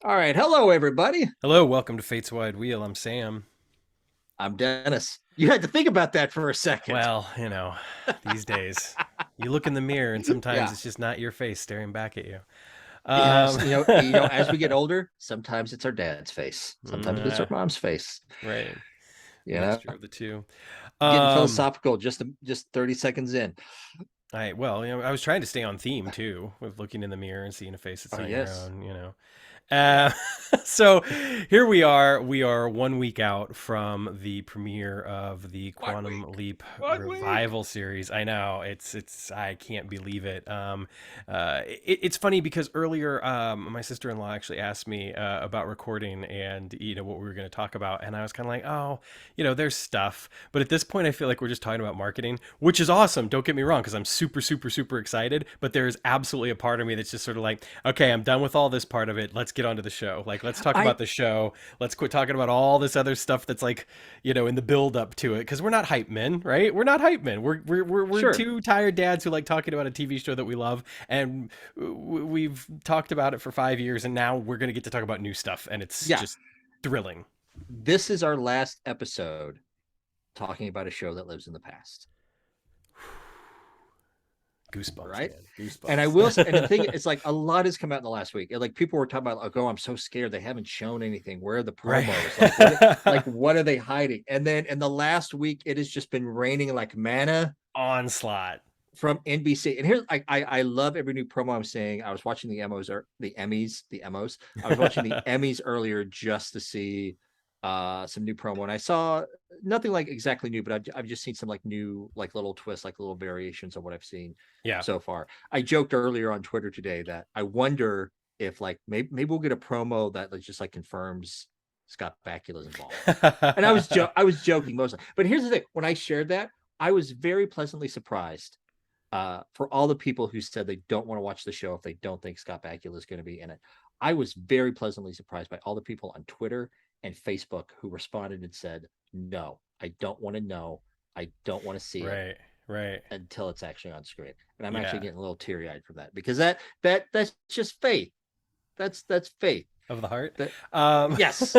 All right. Hello, everybody. Hello, welcome to Fate's Wide Wheel. I'm Sam. I'm Dennis. You had to think about that for a second. Well, these days, you look in the mirror and sometimes Yeah. it's just not your face staring back at you. Yes. Um, As we get older, sometimes it's our dad's face. Sometimes it's our uh, mom's face. right, You know, mixture of the two. getting Um, philosophical just 30 seconds in. I was trying to stay on theme too, with looking in the mirror and seeing a face that's Oh, not your yes. own. Yeah. Uh, so here we are. We are 1 week out from the premiere of the One Quantum week. Leap 1 week. revival series. I know I can't believe it. It's funny because earlier, my sister-in-law actually asked me about recording and what we were going to talk about, and I was kind of like, oh, there's stuff, but at this point, I feel like we're just talking about marketing, which is awesome. Don't get me wrong, because I'm super, super, super excited. But there's absolutely a part of me that's just sort of like, okay, I'm done with all this part of it. Let's get onto the show. Like, let's talk I about the show. Let's quit talking about all this other stuff that's like, in the build up to it. Because we're not hype men, right? We're not hype men. We're Sure. two tired dads who like talking about a TV show that we love, and we've talked about it for 5 years, and now we're gonna get to talk about new stuff, and it's Yeah. just thrilling. This is our last episode talking about a show that lives in the past. Goosebumps, Right. man. And I Goosebumps. will say, and the thing is, like, a lot has come out in the last week. Like, people were talking about, like, oh, I'm so scared. They haven't shown anything. Where are the Right. promos? What are they hiding? And then in the last week, it has just been raining like manna Onslaught. from NBC. And here's, I love every new promo I'm seeing. I was watching the Emmys or the Emmys. I was watching the Emmys earlier just to see some new promo, and I saw nothing like exactly new, but I've just seen some like new, like little twists, like little variations of what I've seen Yeah. so far. I joked earlier on Twitter today that I wonder if, like, maybe we'll get a promo that, like, just like confirms Scott Bakula's involved. And I was joking mostly, but here's the thing: when I shared that, I was very pleasantly surprised for all the people who said they don't want to watch the show if they don't think Scott Bakula is going to be in it. I was very pleasantly surprised by all the people on Twitter and Facebook who responded and said, "No, I don't want to know. I don't want to see it Right. Right. until it's actually on screen." And I'm actually Yeah. getting a little teary eyed from that, because that's just faith. That's faith. Of the heart. That Um, Yes,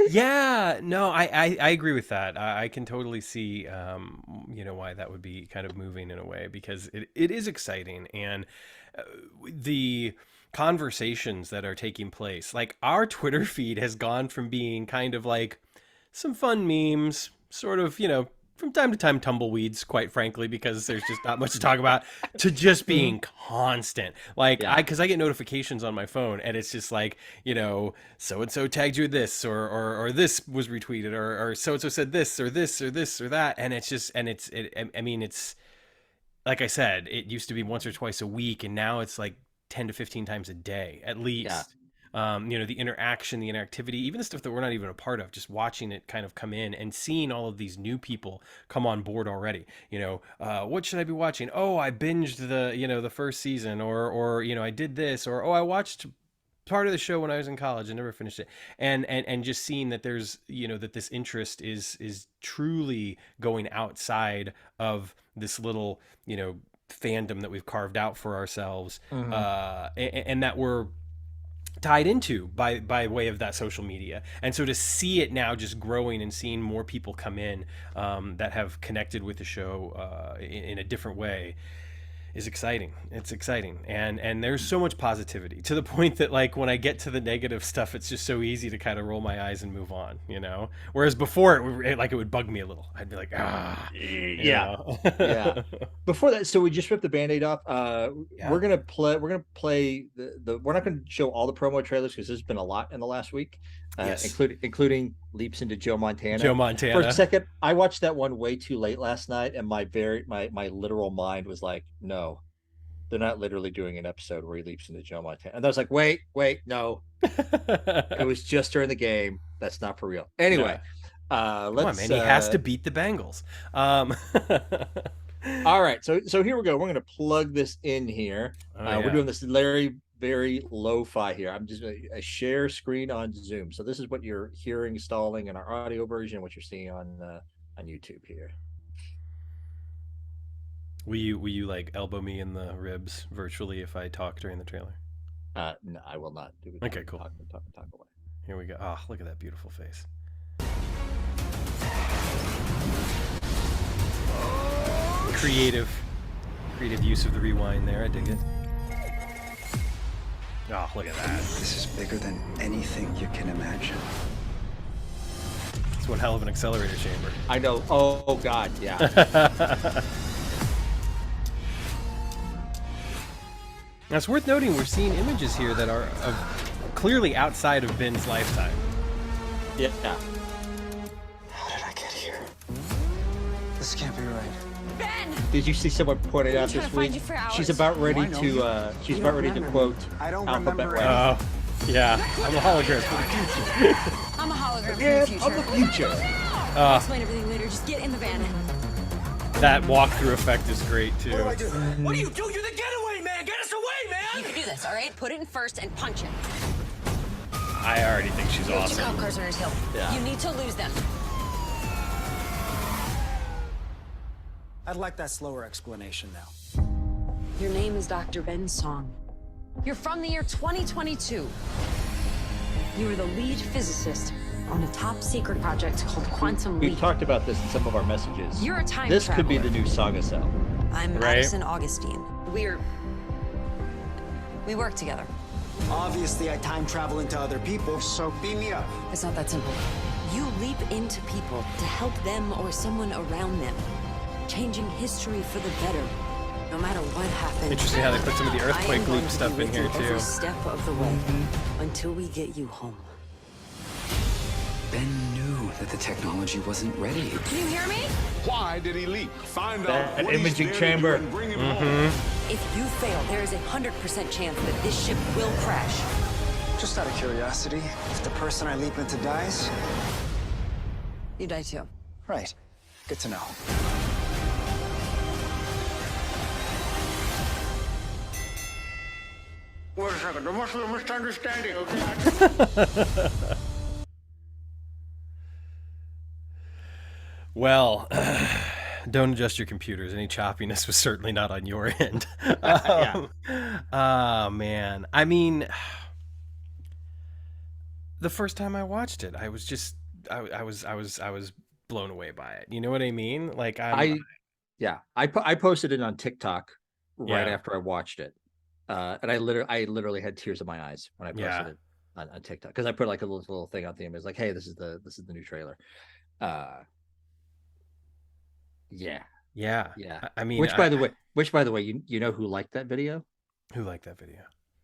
yeah. No, I agree with that. I can totally see, why that would be kind of moving in a way because it is exciting and the conversations that are taking place. Like our Twitter feed has gone from being kind of like some fun memes, sort of, from time to time tumbleweeds, quite frankly, because there's just not much to talk about, to just being constant. Like yeah, because I get notifications on my phone and it's just like, so and so tagged you this or this was retweeted or so and so said this or this or this or that. And it's just and I mean it's like I said, it used to be once or twice a week, and now it's like 10 to 15 times a day at yeah. least. The interaction, the interactivity, even the stuff that we're not even a part of, just watching it kind of come in and seeing all of these new people come on board already. What should I be watching? Oh, I binged the first season, or I did this, or oh, I watched part of the show when I was in college and never finished it. And just seeing that there's that this interest is truly going outside of this little fandom that we've carved out for ourselves, Mm-hmm. and that we're tied into by way of that social media. And so to see it now just growing and seeing more people come in that have connected with the show in a different way is exciting. It's exciting, and there's so much positivity to the point that like when I get to the negative stuff, it's just so easy to kind of roll my eyes and move on. Whereas before it would bug me a little. I'd be like, you Yeah, know. yeah. Before that, so we just ripped the band-aid off. Yeah. We're gonna play the we're not gonna show all the promo trailers because there's been a lot in the last week, Yes. including leaps into Joe Joe Montana. For a Montana. second, I watched that one way too late last night, and my literal mind was like, no, they're not literally doing an episode where he leaps into Joe Montana. And I was like, wait, no, it was just during the game. That's not for real. Yeah. Anyway, Come on, let's man. He has to beat the Bengals. all right, so here we go. We're going to plug this in here. Oh We're yeah. doing this very lo-fi here. I'm just a share screen on Zoom. So this is what you're hearing stalling in our audio version, what you're seeing on YouTube here. Will you like elbow me in the ribs virtually if I talk during the trailer? No, I will not do it. Okay, cool. Talk away. Here we go. Oh, look at that beautiful face. Creative, creative use of the rewind there. I dig it. Oh, look at that. This is bigger than anything you can imagine. It's one hell of an accelerator chamber. I know. Oh God, yeah. Now, it's worth noting we're seeing images here that are clearly outside of Ben's lifetime. Yeah. How did I get here? This can't be right. Ben! Did you see someone pointed out trying this to find week? you for hours. She's about ready Oh, I know. to. She's You about don't ready to remember quote me. I don't Alphabet remember Way. Oh, yeah. I'm a hologram for the future. I'm a hologram Yeah, from the of future. the future. I'll explain everything later. Just get in the van. That walkthrough effect is great, too. What do you do? You're the getaway man! Get us away, man! You can do this, all right? Put it in first and punch it. I already think she's Two awesome. cop cars on his hill. Yeah. You need to lose them. I'd like that slower explanation now. Your name is Dr. Ben Song. You're from the year 2022. You were the lead physicist on a top secret project called Quantum We've Leap. talked about this in some of our messages. You're a time This traveler. could be the new Saga Cell. I'm Right. Addison Augustine. We work together. Obviously, I time travel into other people, so beam me up. It's not that simple. You leap into people to help them or someone around them, changing history for the better, no matter what happens. Interesting how they put some of the I am earthquake going loop to stuff be in with here, you too. every step of the way until we get you home. Ben knew that the technology wasn't ready. Can you hear me? Why did he leak? Find That out what imaging he's there to do chamber. and bring him home. If you fail, there is a 100% chance that this ship will crash. Just out of curiosity, if the person I leap into dies, You die too. right. Good to know. Wait a second, there must be a misunderstanding, okay? Well, don't adjust your computers. Any choppiness was certainly not on your end. Oh, man. I mean, the first time I watched it, I was just, I was blown away by it. You know what I mean? Like, I posted it on TikTok right Yeah. after I watched it, and I literally had tears in my eyes when I posted Yeah. it on TikTok because I put like a little thing on the image like, hey, this is the new trailer. Yeah, Yeah. yeah. I mean, Which by the way, you know who liked that video? who liked that video?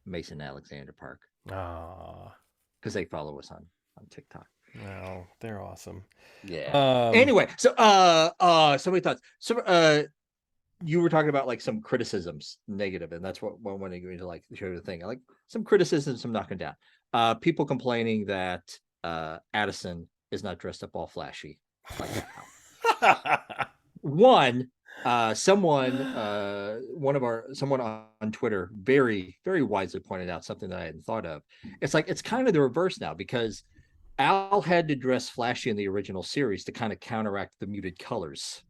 Mason Alexander Park, Oh, because they follow us on TikTok. well, they're awesome. Yeah. Anyway, so so many thoughts. So you were talking about like some criticisms, negative, and that's what when I go into like the thing. Like some criticisms, some knocking down. People complaining that Addison is not dressed up all flashy. Like one, someone on Twitter very, very wisely pointed out something that I hadn't thought of. It's like it's kind of the reverse now because Al had to dress flashy in the original series to kind of counteract the muted colors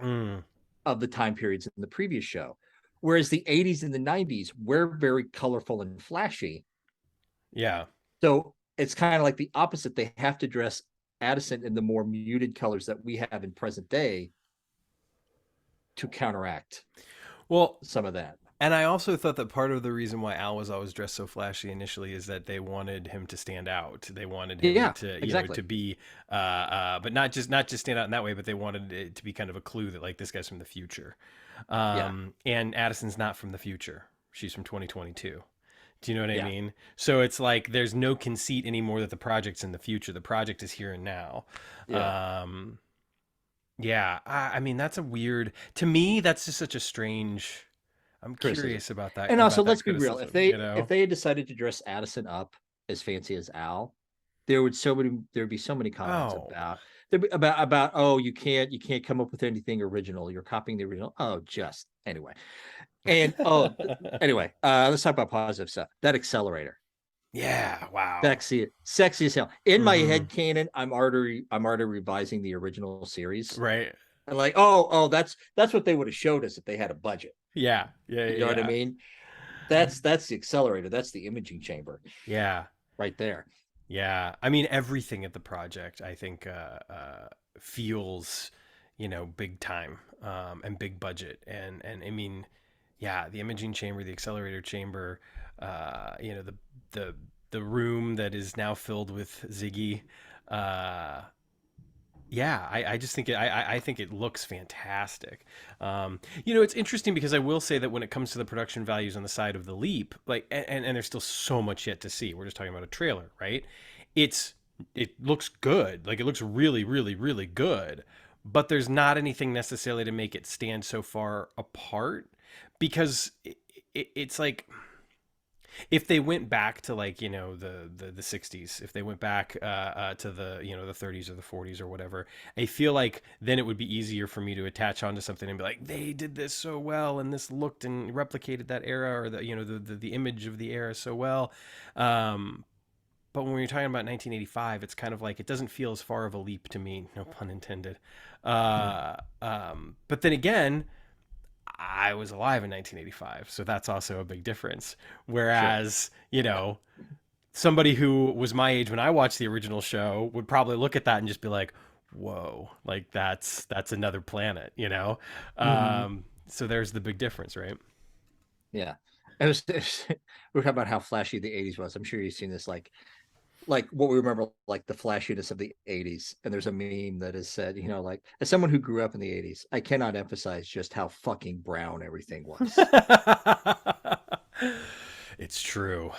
Mm, of the time periods in the previous show. Whereas the 80s and the 90s were very colorful and flashy. yeah. So it's kind of like the opposite. They have to dress Addison in the more muted colors that we have in present day to counteract Well, some of that. and I also thought that part of the reason why Al was always dressed so flashy initially is that they wanted him to stand out. They wanted him Yeah, to, exactly. to be, but not just stand out in that way, but they wanted it to be kind of a clue that like this guy's from the future. And Addison's not from the future. She's from 2022. Do you know what I Yeah. mean? So it's like there's no conceit anymore that the project's in the future. The project is here and now. Yeah. Yeah, I mean that's a weird. To me, that's just such a strange. I'm Criticism. curious about that. And also, about that let's be real. If criticism, they had decided to dress Addison up as fancy as Al, there'd be so many comments Oh. about oh you can't come up with anything original. You're copying the original. Oh, just anyway. And anyway, let's talk about positive stuff. That accelerator, Yeah, wow. sexy as hell. In my Mhm. head canon, I'm already revising the original series. Right. And like, oh, that's what they would have showed us if they had a budget. Yeah. Yeah. You know what I mean? that's the accelerator. That's the imaging chamber Yeah. right there. Yeah, I mean everything at the project, I think, feels, big time, and big budget, and I mean, yeah, the imaging chamber, the accelerator chamber, the the the room that is now filled with Ziggy. Uh, yeah, I just think I think it looks fantastic. It's interesting because I will say that when it comes to the production values on the side of the Leap, like, and there's still so much yet to see. We're just talking about a trailer, right? It's it looks good, like it looks really, really, really good, but there's not anything necessarily to make it stand so far apart because it's like if they went back to like the 60s, if they went back to the the 30s or the 40s or whatever, I feel like then it would be easier for me to attach onto something and be like, they did this so well and this looked and replicated that era, or the image of the era so well. But when you're talking about 1985, it's kind of like it doesn't feel as far of a leap to me, no pun intended. But then again, I was alive in 1985, so that's also a big difference. Sure. Whereas, somebody who was my age when I watched the original show would probably look at that and just be like, "Whoa, like that's another planet." Mm-hmm. So there's the big difference, right? Yeah. We were talking about how flashy the 80s was. I'm sure you've seen this, like what we remember, like the flashiness of the 80s. And there's a meme that has said, like, as someone who grew up in the 80s, I cannot emphasize just how fucking brown everything was. It's true.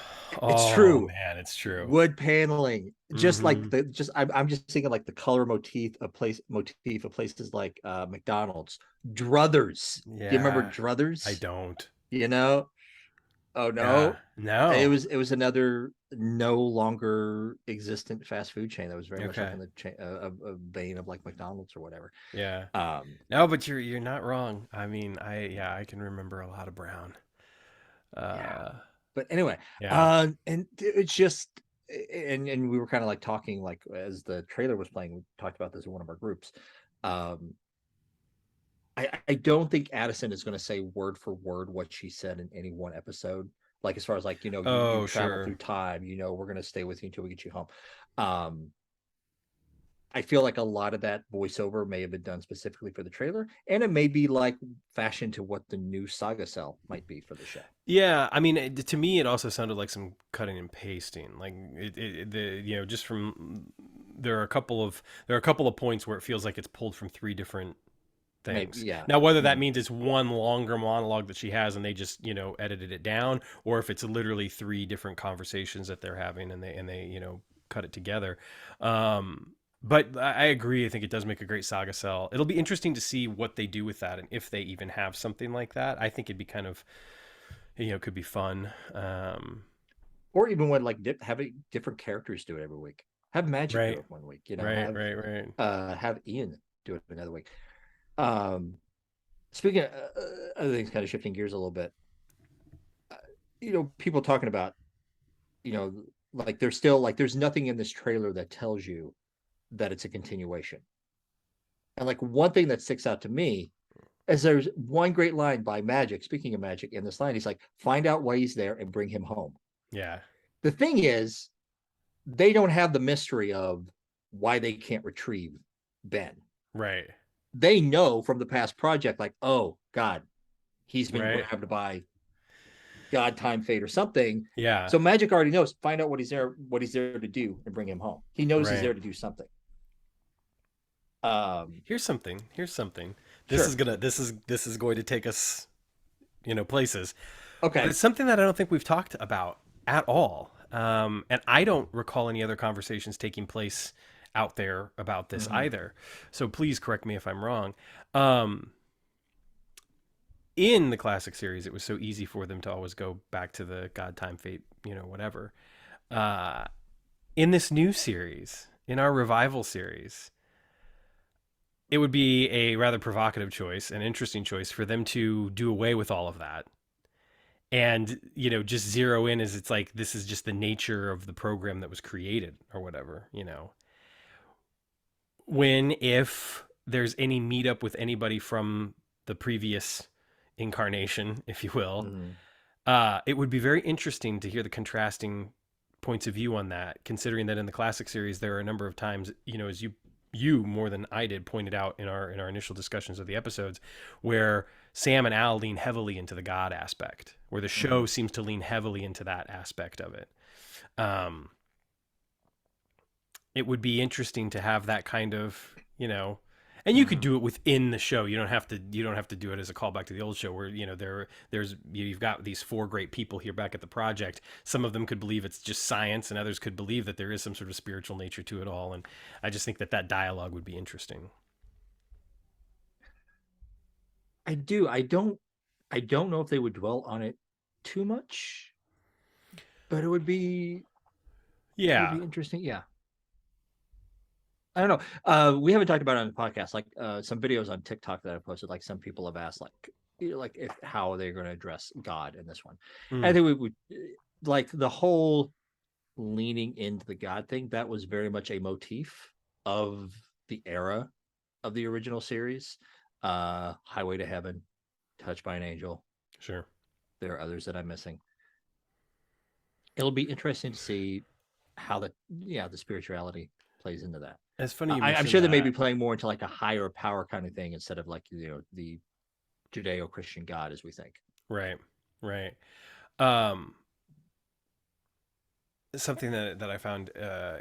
It's Oh true. man, it's true. Wood paneling, just like Hmm. I'm just thinking like the color motif of places like McDonald's, Druthers. Do you remember Yeah, I Druthers? don't. You know? Oh Yeah, no. It no. was it was another no longer existent fast food chain that was very much like Okay. in the a vein of like McDonald's or whatever. Yeah. Um, No, but you're not wrong. I mean, I can remember a lot of Brown. yeah. Uh, But anyway, yeah. and it's just, and we were kind of like talking, like as the trailer was playing, we talked about this in one of our groups. Um, I don't think Addison is going to say word for word what she said in any one episode. Like as far as like, you Oh, travel sure. through time, we're going to stay with you until we get you home. Um, I feel like a lot of that voiceover may have been done specifically for the trailer, and it may be like fashioned to what the new Saga Cell might be for the show. Yeah, I mean, to me, it also sounded like some cutting and pasting. Like just from there are a couple of points where it feels like it's pulled from three different Maybe, things. yeah. Now, whether that Mm-hmm. means it's one longer monologue that she has and they just, edited it down, or if it's literally three different conversations that they're having and they cut it together. But I agree. I think it does make a great saga cell. It'll be interesting to see what they do with that and if they even have something like that. I think it'd be kind of, could be fun. Or even when like having different characters do it every week. Have Magic do Right, it one week. right, right, right. Have Ian do it another week. Um, Speaking of other things, kind of shifting gears a little bit. Uh, people talking about, you know, like there's still like there's nothing in this trailer that tells you that it's a continuation. And like one thing that sticks out to me is there's one great line by Magic. Speaking of Magic, in this line, he's like, "Find out why he's there and bring him home." Yeah, The thing is, they don't have the mystery of why they can't retrieve Ben. right, They know from the past project, like, oh God, he's been right. grabbed by God, time, fate, or something. Yeah, So Magic already knows. Find out what he's there to do, and bring him home. He knows he's right. there to do something. Um, Here's something. Here's something. sure. This is going to take us, places. But Okay. it's something that I don't think we've talked about at all. And I don't recall any other conversations taking place out there about this Mm-hmm. either. So please correct me if I'm wrong. Um, in the classic series, it was so easy for them to always go back to the God, time, fate, whatever. Uh, in this new series, in our revival series, it would be a rather provocative choice, an interesting choice for them to do away with all of that and just zero in as it's like this is just the nature of the program that was created or whatever. When if there's any meetup with anybody from the previous incarnation, if you will, Mm-hmm. It would be very interesting to hear the contrasting points of view on that, considering that in the classic series there are a number of times, as you more than I did pointed out in our initial discussions of the episodes, where Sam and Al lean heavily into the God aspect, where the show seems to lean heavily into that aspect of it. Um, it would be interesting to have that kind of, and you could do it within the show. You don't have to do it as a callback to the old show where, you've got these four great people here back at the project. Some of them could believe it's just science and others could believe that there is some sort of spiritual nature to it all. And I just think that dialogue would be interesting. I do. I don't know if they would dwell on it too much, but it would be Yeah. interesting. Yeah. I don't know. We haven't talked about it on the podcast, like some videos on TikTok that I posted, like some people have asked, like, like if how they're going to address God in this one. I Mm, think we would like the whole leaning into the God thing. That was very much a motif of the era of the original series. Highway to Heaven, Touched by an Angel. sure. There are others that I'm missing. It'll be interesting to see how the spirituality plays into that. It's funny you I'm mentioned sure they may be that. playing more into like a higher power kind of thing instead of like the Judeo-Christian God as we think. Right. Right. Um, Something that I found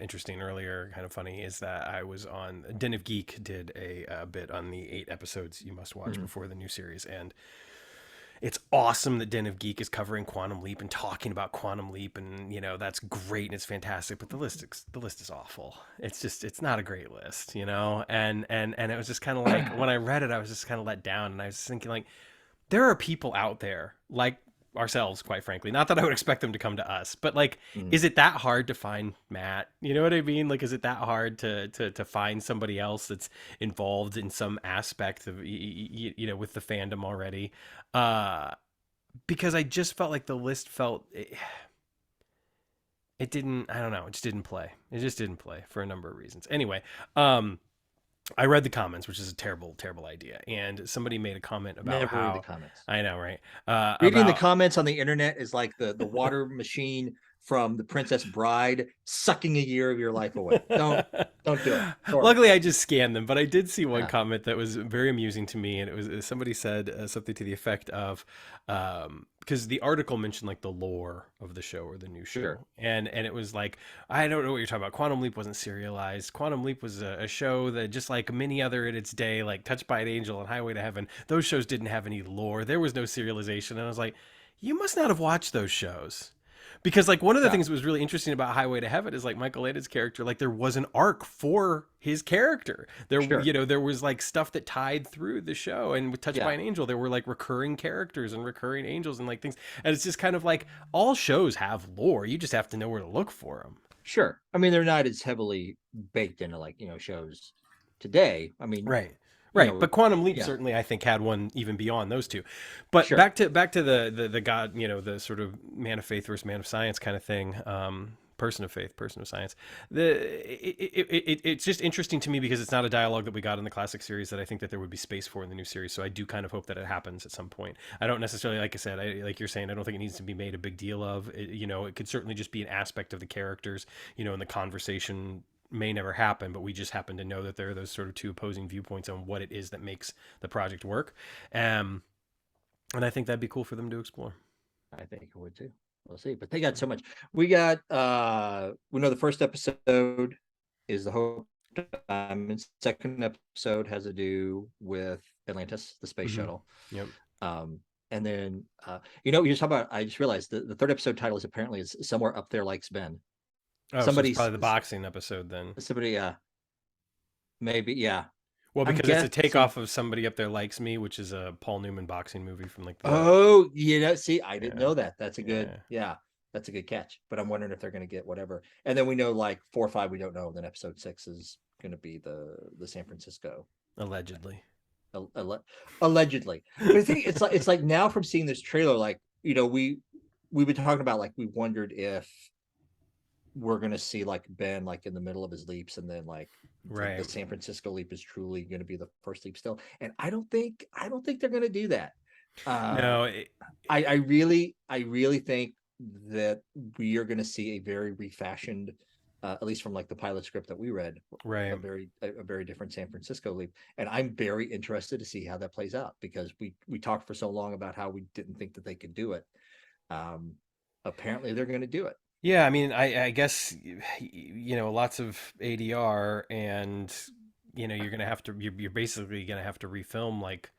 interesting earlier, kind of funny, is that I was on Den of Geek did a bit on the 8 episodes you must watch Mhm. before the new series, and it's awesome that Den of Geek is covering Quantum Leap and talking about Quantum Leap, and that's great and it's fantastic. But the list is awful. It's not a great list, and it was just kind of like when I read it, I was just kind of let down, and I was thinking like there are people out there like ourselves, quite frankly. Not that I would expect them to come to us, but like, Mhm. is it that hard to find Matt? You know what I mean? Like, is it that hard to find somebody else that's involved in some aspect of with the fandom already? Uh, because I just felt like the list felt it didn't. I don't know. It just didn't play. It just didn't play for a number of reasons. Anyway, um, I read the comments, which is a terrible, terrible idea. And somebody made a comment about Never read the how comments. I know, right? Reading the About comments on the internet is like the water machine from The Princess Bride sucking a year of your life away. Don't do it. It's horrible. Luckily, I just scanned them, but I did see one Yeah. comment that was very amusing to me, and it was somebody said something to the effect of, because the article mentioned like the lore of the show or the new Sure. show, and it was like, I don't know what you're talking about. Quantum Leap wasn't serialized. Quantum Leap was a show that just like many other in its day, like Touched by an Angel and Highway to Heaven, those shows didn't have any lore. There was no serialization, and I was like, you must not have watched those shows. Because like one of the Yeah. things that was really interesting about Highway to Heaven is like Michael Landon's character, like there was an arc for his character. There, Sure. there was like stuff that tied through the show. And with Touched by Yeah. an Angel, there were like recurring characters and recurring angels and like things. And it's just kind of like all shows have lore. You just have to know where to look for them. Sure. I mean, they're not as heavily baked into like, shows today. I mean, Right. Right, but Quantum Leap yeah, certainly I think had one even beyond those two. But sure. back to the God, the sort of man of faith versus man of science kind of thing. Person of faith, person of science. It's just interesting to me because it's not a dialogue that we got in the classic series that I think that there would be space for in the new series. So I do kind of hope that it happens at some point. I don't necessarily, like I said, like you're saying, I don't think it needs to be made a big deal of. It could certainly just be an aspect of the characters, and the conversation may never happen, but we just happen to know that there are those sort of two opposing viewpoints on what it is that makes the project work. And I think that'd be cool for them to explore. I think it would too. We'll see. But they got so much. We got we know the first episode is the Hope Diamond. Second episode has to do with Atlantis, the space shuttle. Yep. And then you just talk about, I just realized the third episode title is apparently is Somewhere Up There Likes Ben. Oh, so Somebody's it's probably the boxing episode then. somebody maybe, yeah. Well, I'm because it's a guessing. takeoff of Somebody Up There Likes Me, which is a Paul Newman boxing movie from like the Oh, see, I didn't Yeah. know that. That's a good, that's a good catch. But I'm wondering if they're going to get whatever. And then we know like 4 or 5 we don't know. Then episode 6 is going to be the San Francisco, allegedly. allegedly. But I think it's like now from seeing this trailer, like we've been talking about, like we wondered if we're going to see like Ben like in the middle of his leaps, and then like Right. the San Francisco leap is truly going to be the first leap still. And I don't think they're going to do that. Uh, No, I really think that we are going to see a very refashioned, at least from like the pilot script that we read, right. a very different San Francisco leap, and I'm very interested to see how that plays out because we talked for so long about how we didn't think that they could do it. Um, Apparently, they're going to do it. Yeah, I mean, I guess lots of ADR, and you're gonna have to you're basically gonna have to refilm like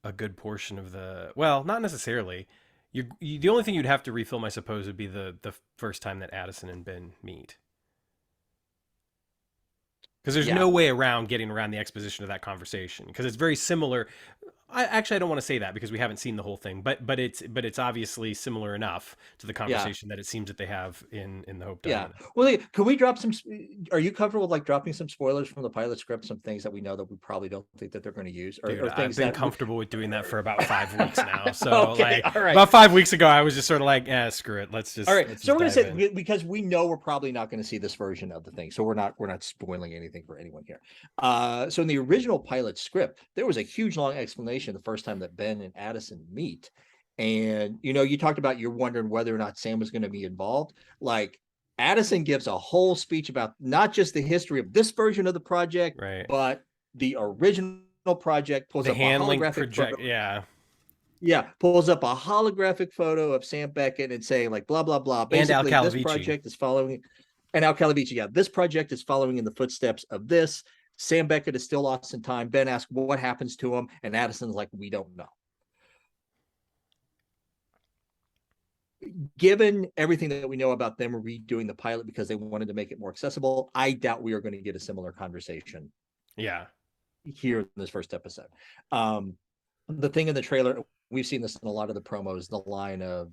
a good portion of the, well, not necessarily. The only thing you'd have to refilm, I suppose, would be the first time that Addison and Ben meet, because there's Yeah, no way around getting around the exposition of that conversation because it's very similar. I don't want to say that because we haven't seen the whole thing, but it's obviously similar enough to the yeah. conversation that it seems that they have in the Hope Yeah. Diamond. Well, can we drop some? Are you comfortable with like dropping some spoilers from the pilot script? Some things that we know that we probably don't think that they're going to use, Dude, or I've things been that. comfortable with doing that for about 5 weeks now. So Okay. like All right. about 5 weeks ago, I was just sort of like, screw it. All right. Let's So just we're going dive to in. say because we know we're probably not going to see this version of the thing, so we're not spoiling anything for anyone here. So in the original pilot script, there was a huge long explanation the first time that Ben and Addison meet, and you talked about you're wondering whether or not Sam was going to be involved, like. Addison gives a whole speech about not just the history of this version of the project, Right. but the original project. Pulls The up a hand link holographic photo. project. Yeah. Yeah, pulls up a holographic photo of Sam Beckett and saying like blah blah blah. And Al Basically, this Calavici. project is following, and Al Calavici. Yeah, this project is following in the footsteps of this. Sam Beckett is still lost in time. Ben asks what happens to him, and Addison's like, we don't know. Given everything that we know about them redoing the pilot because they wanted to make it more accessible, I doubt we are going to get a similar conversation Yeah. here in this first episode. The thing in the trailer, we've seen this in a lot of the promos, the line of,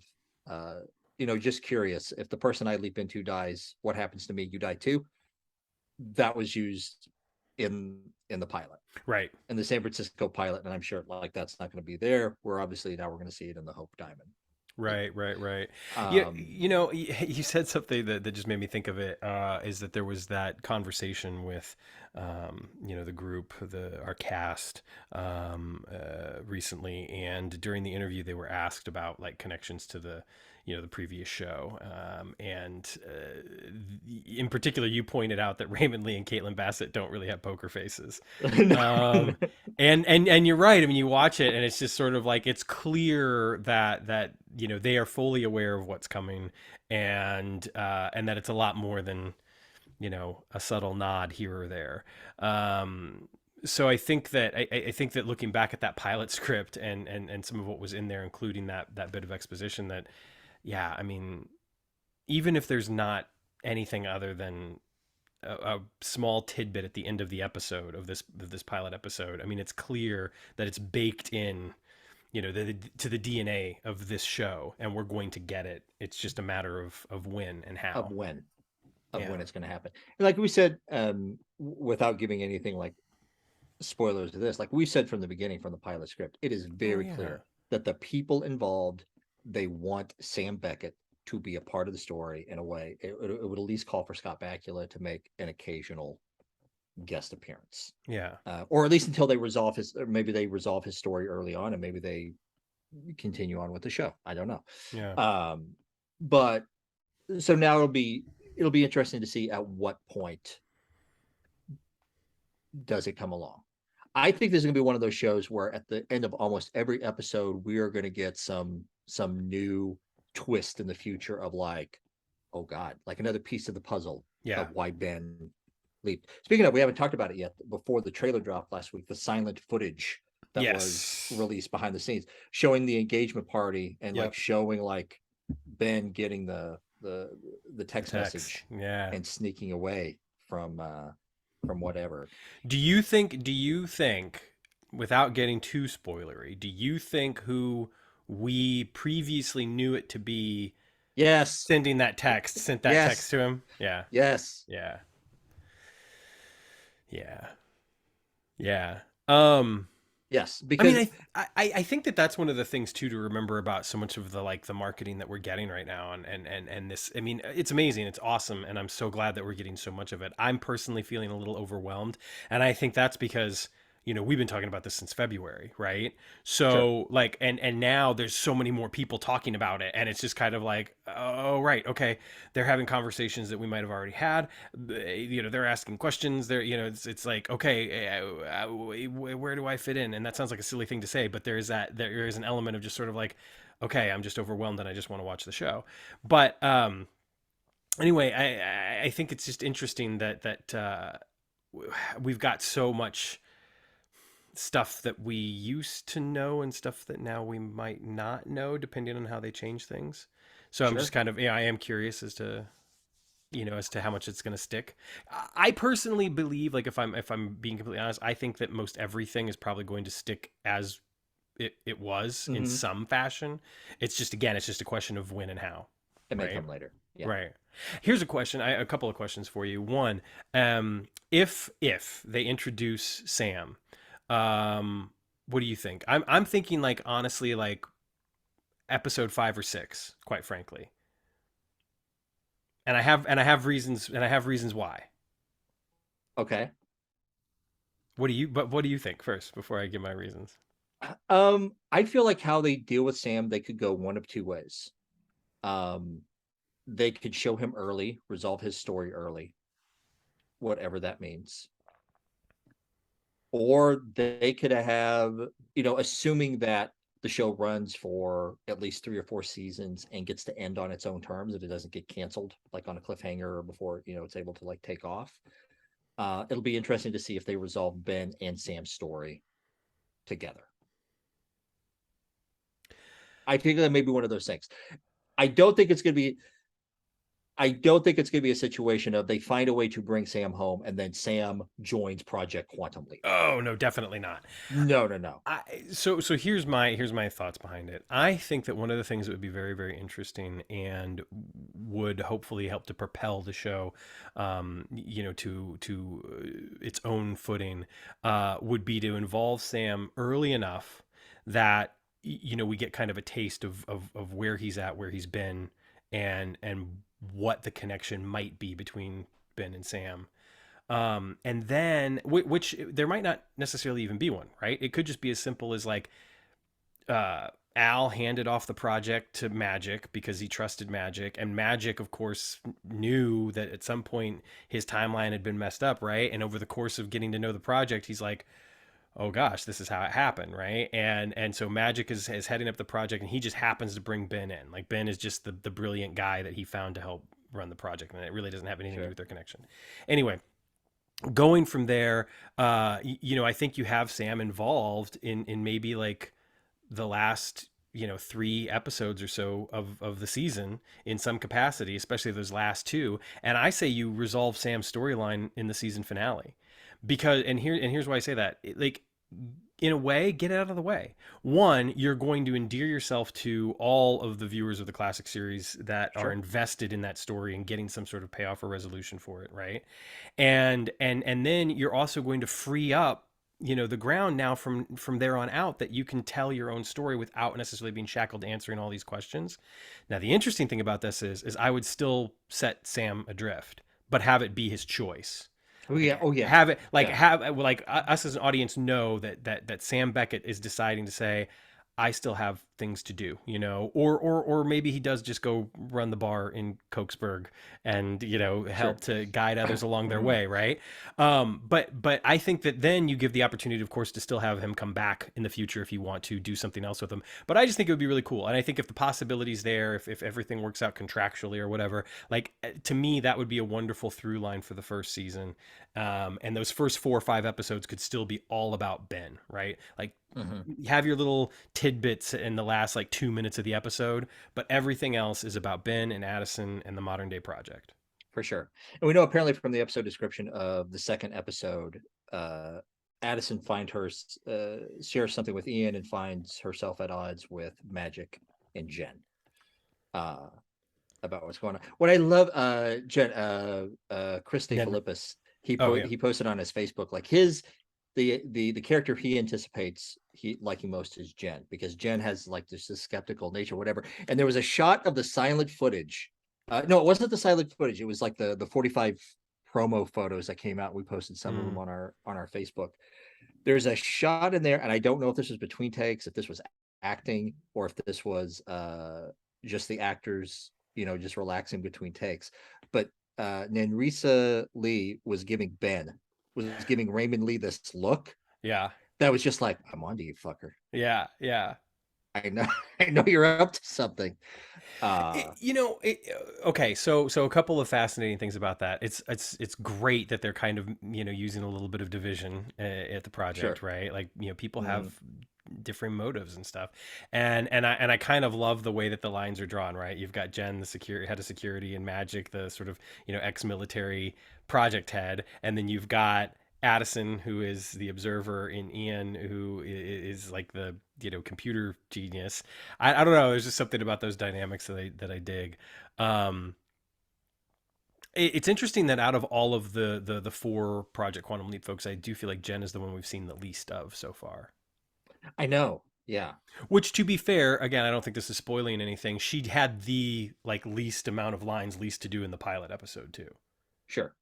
just curious, if the person I leap into dies, what happens to me? You die too. That was used in the pilot, Right. in the San Francisco pilot, and I'm sure like that's not going to be there. We're obviously now we're going to see it in the Hope Diamond. Right, right, right. Yeah, Um, you said something that just made me think of it. Is that there was that conversation with, the group, our cast, recently, and during the interview, they were asked about like connections to the previous show, and in particular, you pointed out that Raymond Lee and Caitlin Bassett don't really have poker faces. Um, and you're right. I mean, you watch it, and it's just sort of like it's clear that they are fully aware of what's coming, and that it's a lot more than a subtle nod here or there. So I think that I think that looking back at that pilot script and some of what was in there, including that bit of exposition, that yeah, I mean, even if there's not anything other than a small tidbit at the end of the episode of this pilot episode, I mean, it's clear that it's baked in, to the DNA of this show, and we're going to get it. It's just a matter of when and how. of when Yeah. it's going to happen. And like we said, without giving anything like spoilers to this, like we said from the beginning, from the pilot script, it is very yeah. clear that the people involved, they want Sam Beckett to be a part of the story in a way. It would at least call for Scott Bakula to make an occasional guest appearance, Yeah. or at least until they resolve or maybe they resolve his story early on, and maybe they continue on with the show. I don't know. Yeah. But so now it'll be interesting to see at what point does it come along. I think this is going to be one of those shows where at the end of almost every episode, we are going to get some new twist in the future of like, oh God, like another piece of the puzzle Yeah. of why Ben leaped. Speaking of, we haven't talked about it yet. Before the trailer dropped last week, the silent footage that Yes. was released behind the scenes, showing the engagement party and Yep. like showing like Ben getting the text message Yeah. and sneaking away from whatever. Do you think, without getting too spoilery, do you think who we previously knew it to be Yes. sent that Yes. text to him? Yeah. Yes. Yeah. Yeah. Yeah. Yes. I Because mean, I think that's one of the things too to remember about so much of the marketing that we're getting right now, and this. I mean, it's amazing, it's awesome, and I'm so glad that we're getting so much of it. I'm personally feeling a little overwhelmed, and I think that's because we've been talking about this since February, right? Sure. So like, and now there's so many more people talking about it, and it's just kind of like, oh right, okay, they're having conversations that we might have already had. They're asking questions. It's like, okay, where do I fit in? And that sounds like a silly thing to say, but there is an element of just sort of like, okay, I'm just overwhelmed and I just want to watch the show. But anyway, I think it's just interesting that we've got so much stuff that we used to know and stuff that now we might not know depending on how they change things. So I'm just Sure. kind of, I am curious as to how much it's going to stick. I personally believe, like, if I'm being completely honest, I think that most everything is probably going to stick as it was in Hmm. some fashion. It's just, again, it's just a question of when and how. It may Right. come later. Yeah. Right. Here's a question. A couple of questions for you. One, if they introduce Sam, what do you think? I'm thinking, like, honestly, like episode 5 or 6, quite frankly. And I have reasons why. Okay. What do you think first before I give my reasons? I feel like how they deal with Sam, they could go one of two ways. Um, they could show him early, resolve his story early, whatever that means. Or they could have, assuming that the show runs for at least 3 or 4 seasons and gets to end on its own terms, that it doesn't get canceled like on a cliffhanger before, it's able to like take off. It'll be interesting to see if they resolve Ben and Sam's story together. I think that may be one of those things. I don't think it's going to be. I don't think it's going to be a situation of they find a way to bring Sam home and then Sam joins Project Quantum Leap. Oh no, definitely not. No, no, no. So here's my thoughts behind it. I think that one of the things that would be very, very interesting and would hopefully help to propel the show, to its own footing, would be to involve Sam early enough that we get kind of a taste of where he's at, where he's been, and what the connection might be between Ben and Sam. And then, which there might not necessarily even be one, right? It could just be as simple as like, Al handed off the project to Magic because he trusted Magic, and Magic, of course, knew that at some point his timeline had been messed up, right? And over the course of getting to know the project, he's like, "Oh gosh, this is how it happened," right? And so Magic is heading up the project, and he just happens to bring Ben in. Like, Ben is just the brilliant guy that he found to help run the project, and it really doesn't have anything to do with their connection. Anyway, going from there, I think you have Sam involved in maybe like the last 3 episodes or so of the season in some capacity, especially those last two. And I say you resolve Sam's storyline in the season finale, because here's why I say that. Like, in a way, get it out of the way. One, you're going to endear yourself to all of the viewers of the classic series that are Sure. invested in that story and getting some sort of payoff or resolution for it, right? And then you're also going to free up the ground now from there on out, that you can tell your own story without necessarily being shackled to answering all these questions. Now, the interesting thing about this is I would still set Sam adrift, but have it be his choice. Oh yeah. Oh yeah. Have it like Yeah. have like us as an audience know that Sam Beckett is deciding to say, I still have things to do, or maybe he does just go run the bar in Cokesburg and help to guide others along their way, right? But I think that then you give the opportunity, of course, to still have him come back in the future if you want to do something else with him. But I just think it would be really cool, and I think if the possibilities there, if everything works out contractually or whatever, like, to me that would be a wonderful through line for the first season. And those first 4 or 5 episodes could still be all about Ben, right? Like, have your little tidbits in the last like 2 minutes of the episode, but everything else is about Ben and Addison and the modern day project. For sure. And we know apparently from the episode description of the second episode, Addison shares something with Ian and finds herself at odds with Magic and Jen. About what's going on. What I love, Chris De Ned- Philippus, Oh, yeah. he posted on his Facebook like the character he anticipates he liking most is Jen, because Jen has like this skeptical nature, whatever. And there was a shot of the silent footage. No, it wasn't the silent footage. It was like the 45 promo photos that came out. We posted some of them on our Facebook. there's a shot in there, and I don't know if this was between takes, if this was acting, or if this was just the actors, just relaxing between takes. But Nanrisa Lee was giving Raymond Lee this look Yeah. that was just like, I'm on to you, fucker. Yeah. Yeah. I know, I know you're up to something. Okay, so a couple of fascinating things about that. It's great that they're kind of using a little bit of division at the project, Sure. right? Like people Mhm. have different motives and stuff, and I kind of love the way that the lines are drawn, right? You've got Jen, the security head of security, and Magic, the sort of ex-military project head, and then you've got Addison, who is the observer, in Ian, who is like the computer genius. I don't know. There's just something about those dynamics that I dig. Um, it's interesting that out of all of the four Project Quantum Leap folks, I do feel like Jen is the one we've seen the least of so far. I know. Yeah. Which, to be fair, again, I don't think this is spoiling anything. She had the least amount of lines, least to do in the pilot episode too. Sure.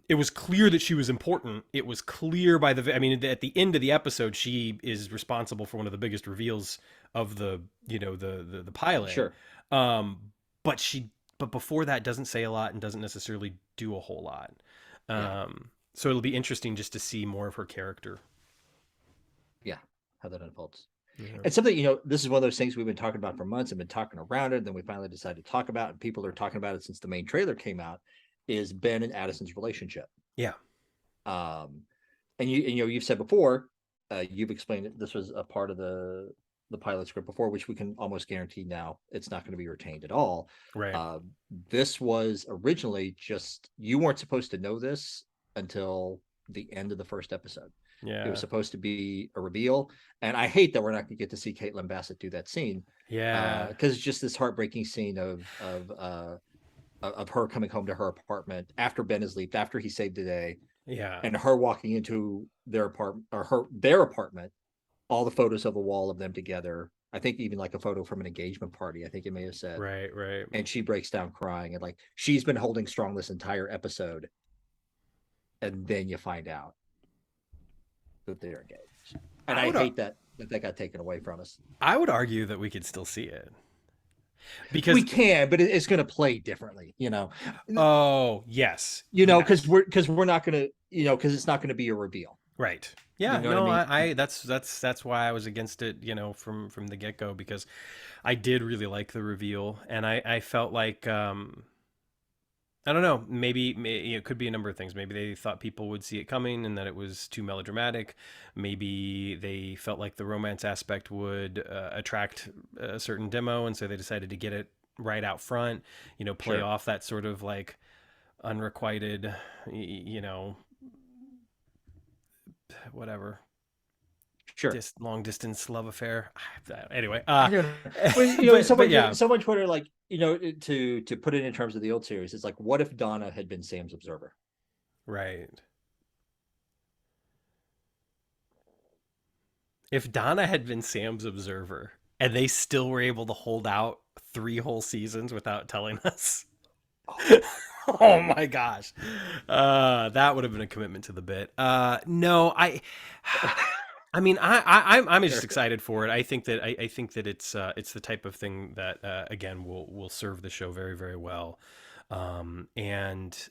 It was clear that she was important. It was clear I mean, at the end of the episode, she is responsible for one of the biggest reveals of the pilot. Sure. Um, but before that doesn't say a lot and doesn't necessarily do a whole lot. Yeah. So it'll be interesting just to see more of her character. Yeah. How that unfolds. Yeah. It's something, this is one of those things we've been talking about for months and been talking around it. And then we finally decided to talk about, and people are talking about it since the main trailer came out, is Ben and Addison's relationship. Yeah. And you've said before, you've explained it. This was a part of the pilot script before, which we can almost guarantee now it's not going to be retained at all. Right. This was originally just, you weren't supposed to know this until the end of the first episode. Yeah. It was supposed to be a reveal, and I hate that we're not going to get to see Caitlin Bassett do that scene. Yeah. Because it's just this heartbreaking scene of her coming home to her apartment after Ben has leaped, after he saved the day, Yeah. and her walking into their apartment, or their apartment, all the photos of a wall of them together. I think even like a photo from an engagement party, I think it may have said. Right. Right. And she breaks down crying, and like she's been holding strong this entire episode, and then you find out that they're engaged. And I hate that got taken away from us. I would argue that we could still see it. Because we can, but it's going to play differently, Oh, yes. Because we're not going to, because it's not going to be a reveal. Right. Yeah. You know what I mean? That's why I was against it, from the get go, because I did really like the reveal, and I felt like I don't know, maybe it could be a number of things. Maybe they thought people would see it coming and that it was too melodramatic. Maybe they felt like the romance aspect would attract a certain demo, and so they decided to get it right out front, play Sure. off that sort of like unrequited, whatever. Sure. Long distance love affair. Anyway, I don't know. But, yeah. someone Twitter, like, to put it in terms of the old series, it's like, what if Donna had been Sam's observer? Right. If Donna had been Sam's observer and they still were able to hold out 3 whole seasons without telling us. Oh my gosh. That would have been a commitment to the bit. No, I mean, I'm just excited for it. I think that it's the type of thing that again will serve the show very, very well. And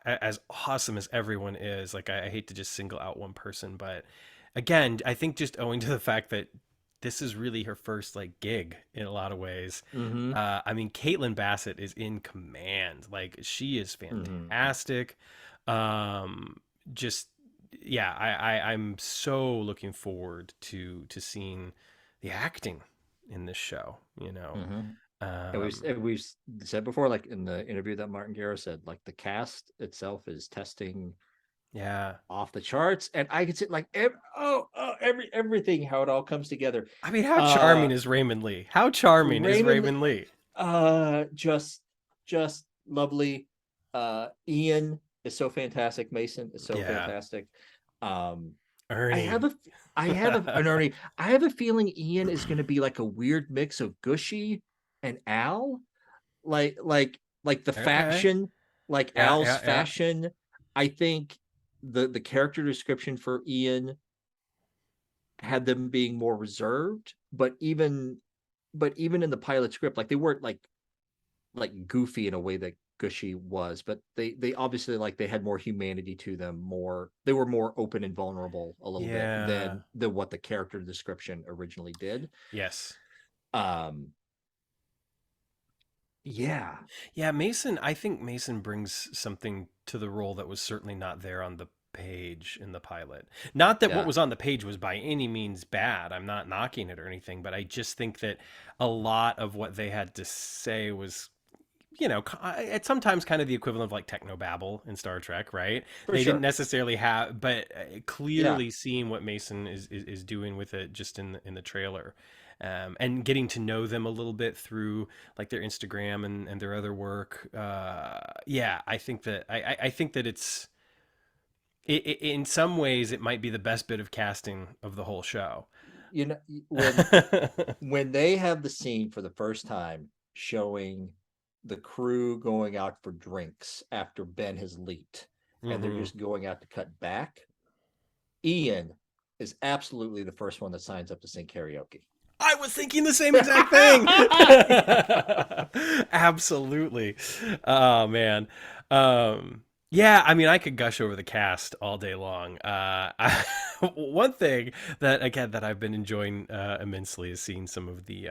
as awesome as everyone is, like, I hate to just single out one person, but again, I think just owing to the fact that this is really her first like gig in a lot of ways. Mm-hmm. I mean, Caitlin Bassett is in command. Like, she is fantastic. Just yeah, I'm so looking forward to seeing the acting in this show. And we've said before, like in the interview that Martin Garrow said, like the cast itself is testing off the charts, and I could see like everything, how it all comes together. I mean, how charming is Raymond Lee? How charming is Raymond Lee? Just lovely. Ian is so fantastic. Mason is so fantastic. Ernie. I have an Ernie. I have a feeling Ian is going to be like a weird mix of Gushy and Al, like the faction, like Al's fashion. I think the character description for Ian had them being more reserved, but even in the pilot script, like they weren't like goofy in a way that Gushy was, but they obviously like they had more humanity to them, more they were more open and vulnerable a little bit Yeah. than what the character description originally did. Yes. Um yeah. Yeah, Mason, I think Mason brings something to the role that was certainly not there on the page in the pilot. Not that what Yeah. was on the page was by any means bad. I'm not knocking it or anything, but I just think that a lot of what they had to say was, it's sometimes kind of the equivalent of like technobabble in Star Trek, right? For They didn't sure. necessarily have, but Yeah. clearly seeing what Mason is doing with it just in the trailer, and getting to know them a little bit through like their Instagram and their other work. Yeah, I think that I think that in some ways it might be the best bit of casting of the whole show. You know, when they have the scene for the first time showing the crew going out for drinks after Ben has leaped and they're Hmm. just going out to cut back, Ian is absolutely the first one that signs up to sing karaoke. I was thinking the same exact thing. Yeah. Absolutely. Oh man. Yeah, I mean, I could gush over the cast all day long. One thing that again that I've been enjoying immensely is seeing some of the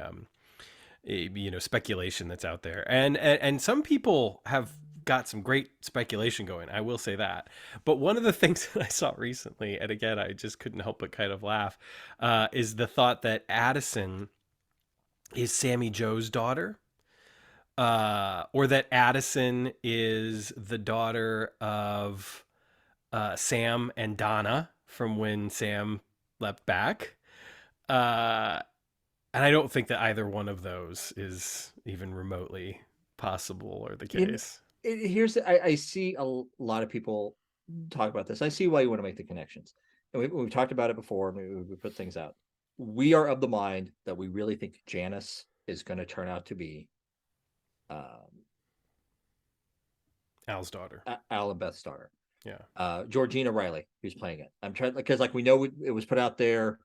speculation that's out there, and some people have got some great speculation going. I will say that. But one of the things that I saw recently, and again, I just couldn't help but kind of laugh, is the thought that Addison is Sammy Joe's daughter, or that Addison is the daughter of Sam and Donna from when Sam leapt back. Uh, and I don't think that either one of those is even remotely possible or the You know, case. here's I see a lot of people talk about this. I see why you want to make the connections, and we've talked about it before. And we put things out. We are of the mind that we really think Janice is going to turn out to be um, Al's daughter. Alan Beth's daughter, Yeah. Georgina Riley, who's playing it. I'm trying because like we know it was put out there.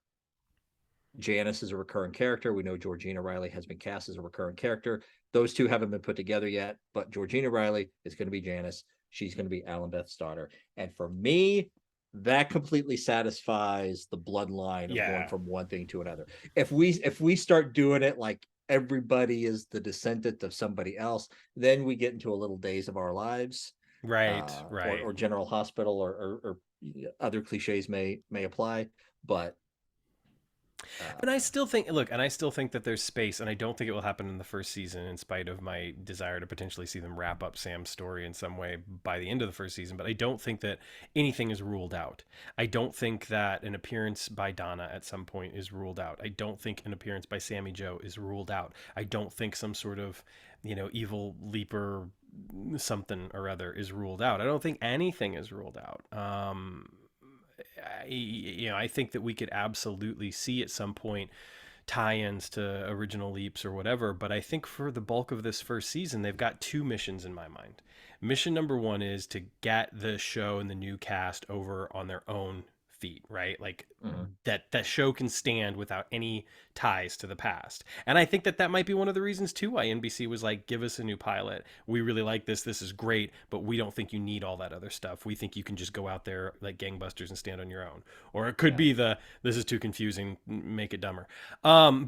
Janice is a recurring character. We know Georgina Riley has been cast as a recurring character. Those two haven't been put together yet, but Georgina Riley is going to be Janice. She's going to be Alan Beth's daughter. And for me, that completely satisfies the bloodline of going Yeah. from one thing to another. If we start doing it like everybody is the descendant of somebody else, then we get into a little days of our lives, Right. Right. or General Hospital, or other cliches may apply, but But I still think, look, and I still think that there's space, and I don't think it will happen in the first season, in spite of my desire to potentially see them wrap up Sam's story in some way by the end of the first season. But I don't think that anything is ruled out. I don't think that an appearance by Donna at some point is ruled out. I don't think an appearance by Sammy Joe is ruled out. I don't think some sort of, evil leaper something or other is ruled out. I don't think anything is ruled out. I think that we could absolutely see at some point tie-ins to original leaps or whatever, but I think for the bulk of this first season they've got two missions in my mind. Mission number one is to get the show and the new cast over on their own feet, right? Like mhm. that show can stand without any ties to the past. And I think that might be one of the reasons too why NBC was like, give us a new pilot. We really like this is great, but we don't think you need all that other stuff. We think you can just go out there like gangbusters and stand on your own. Or it could Yeah. be this is too confusing, make it dumber. um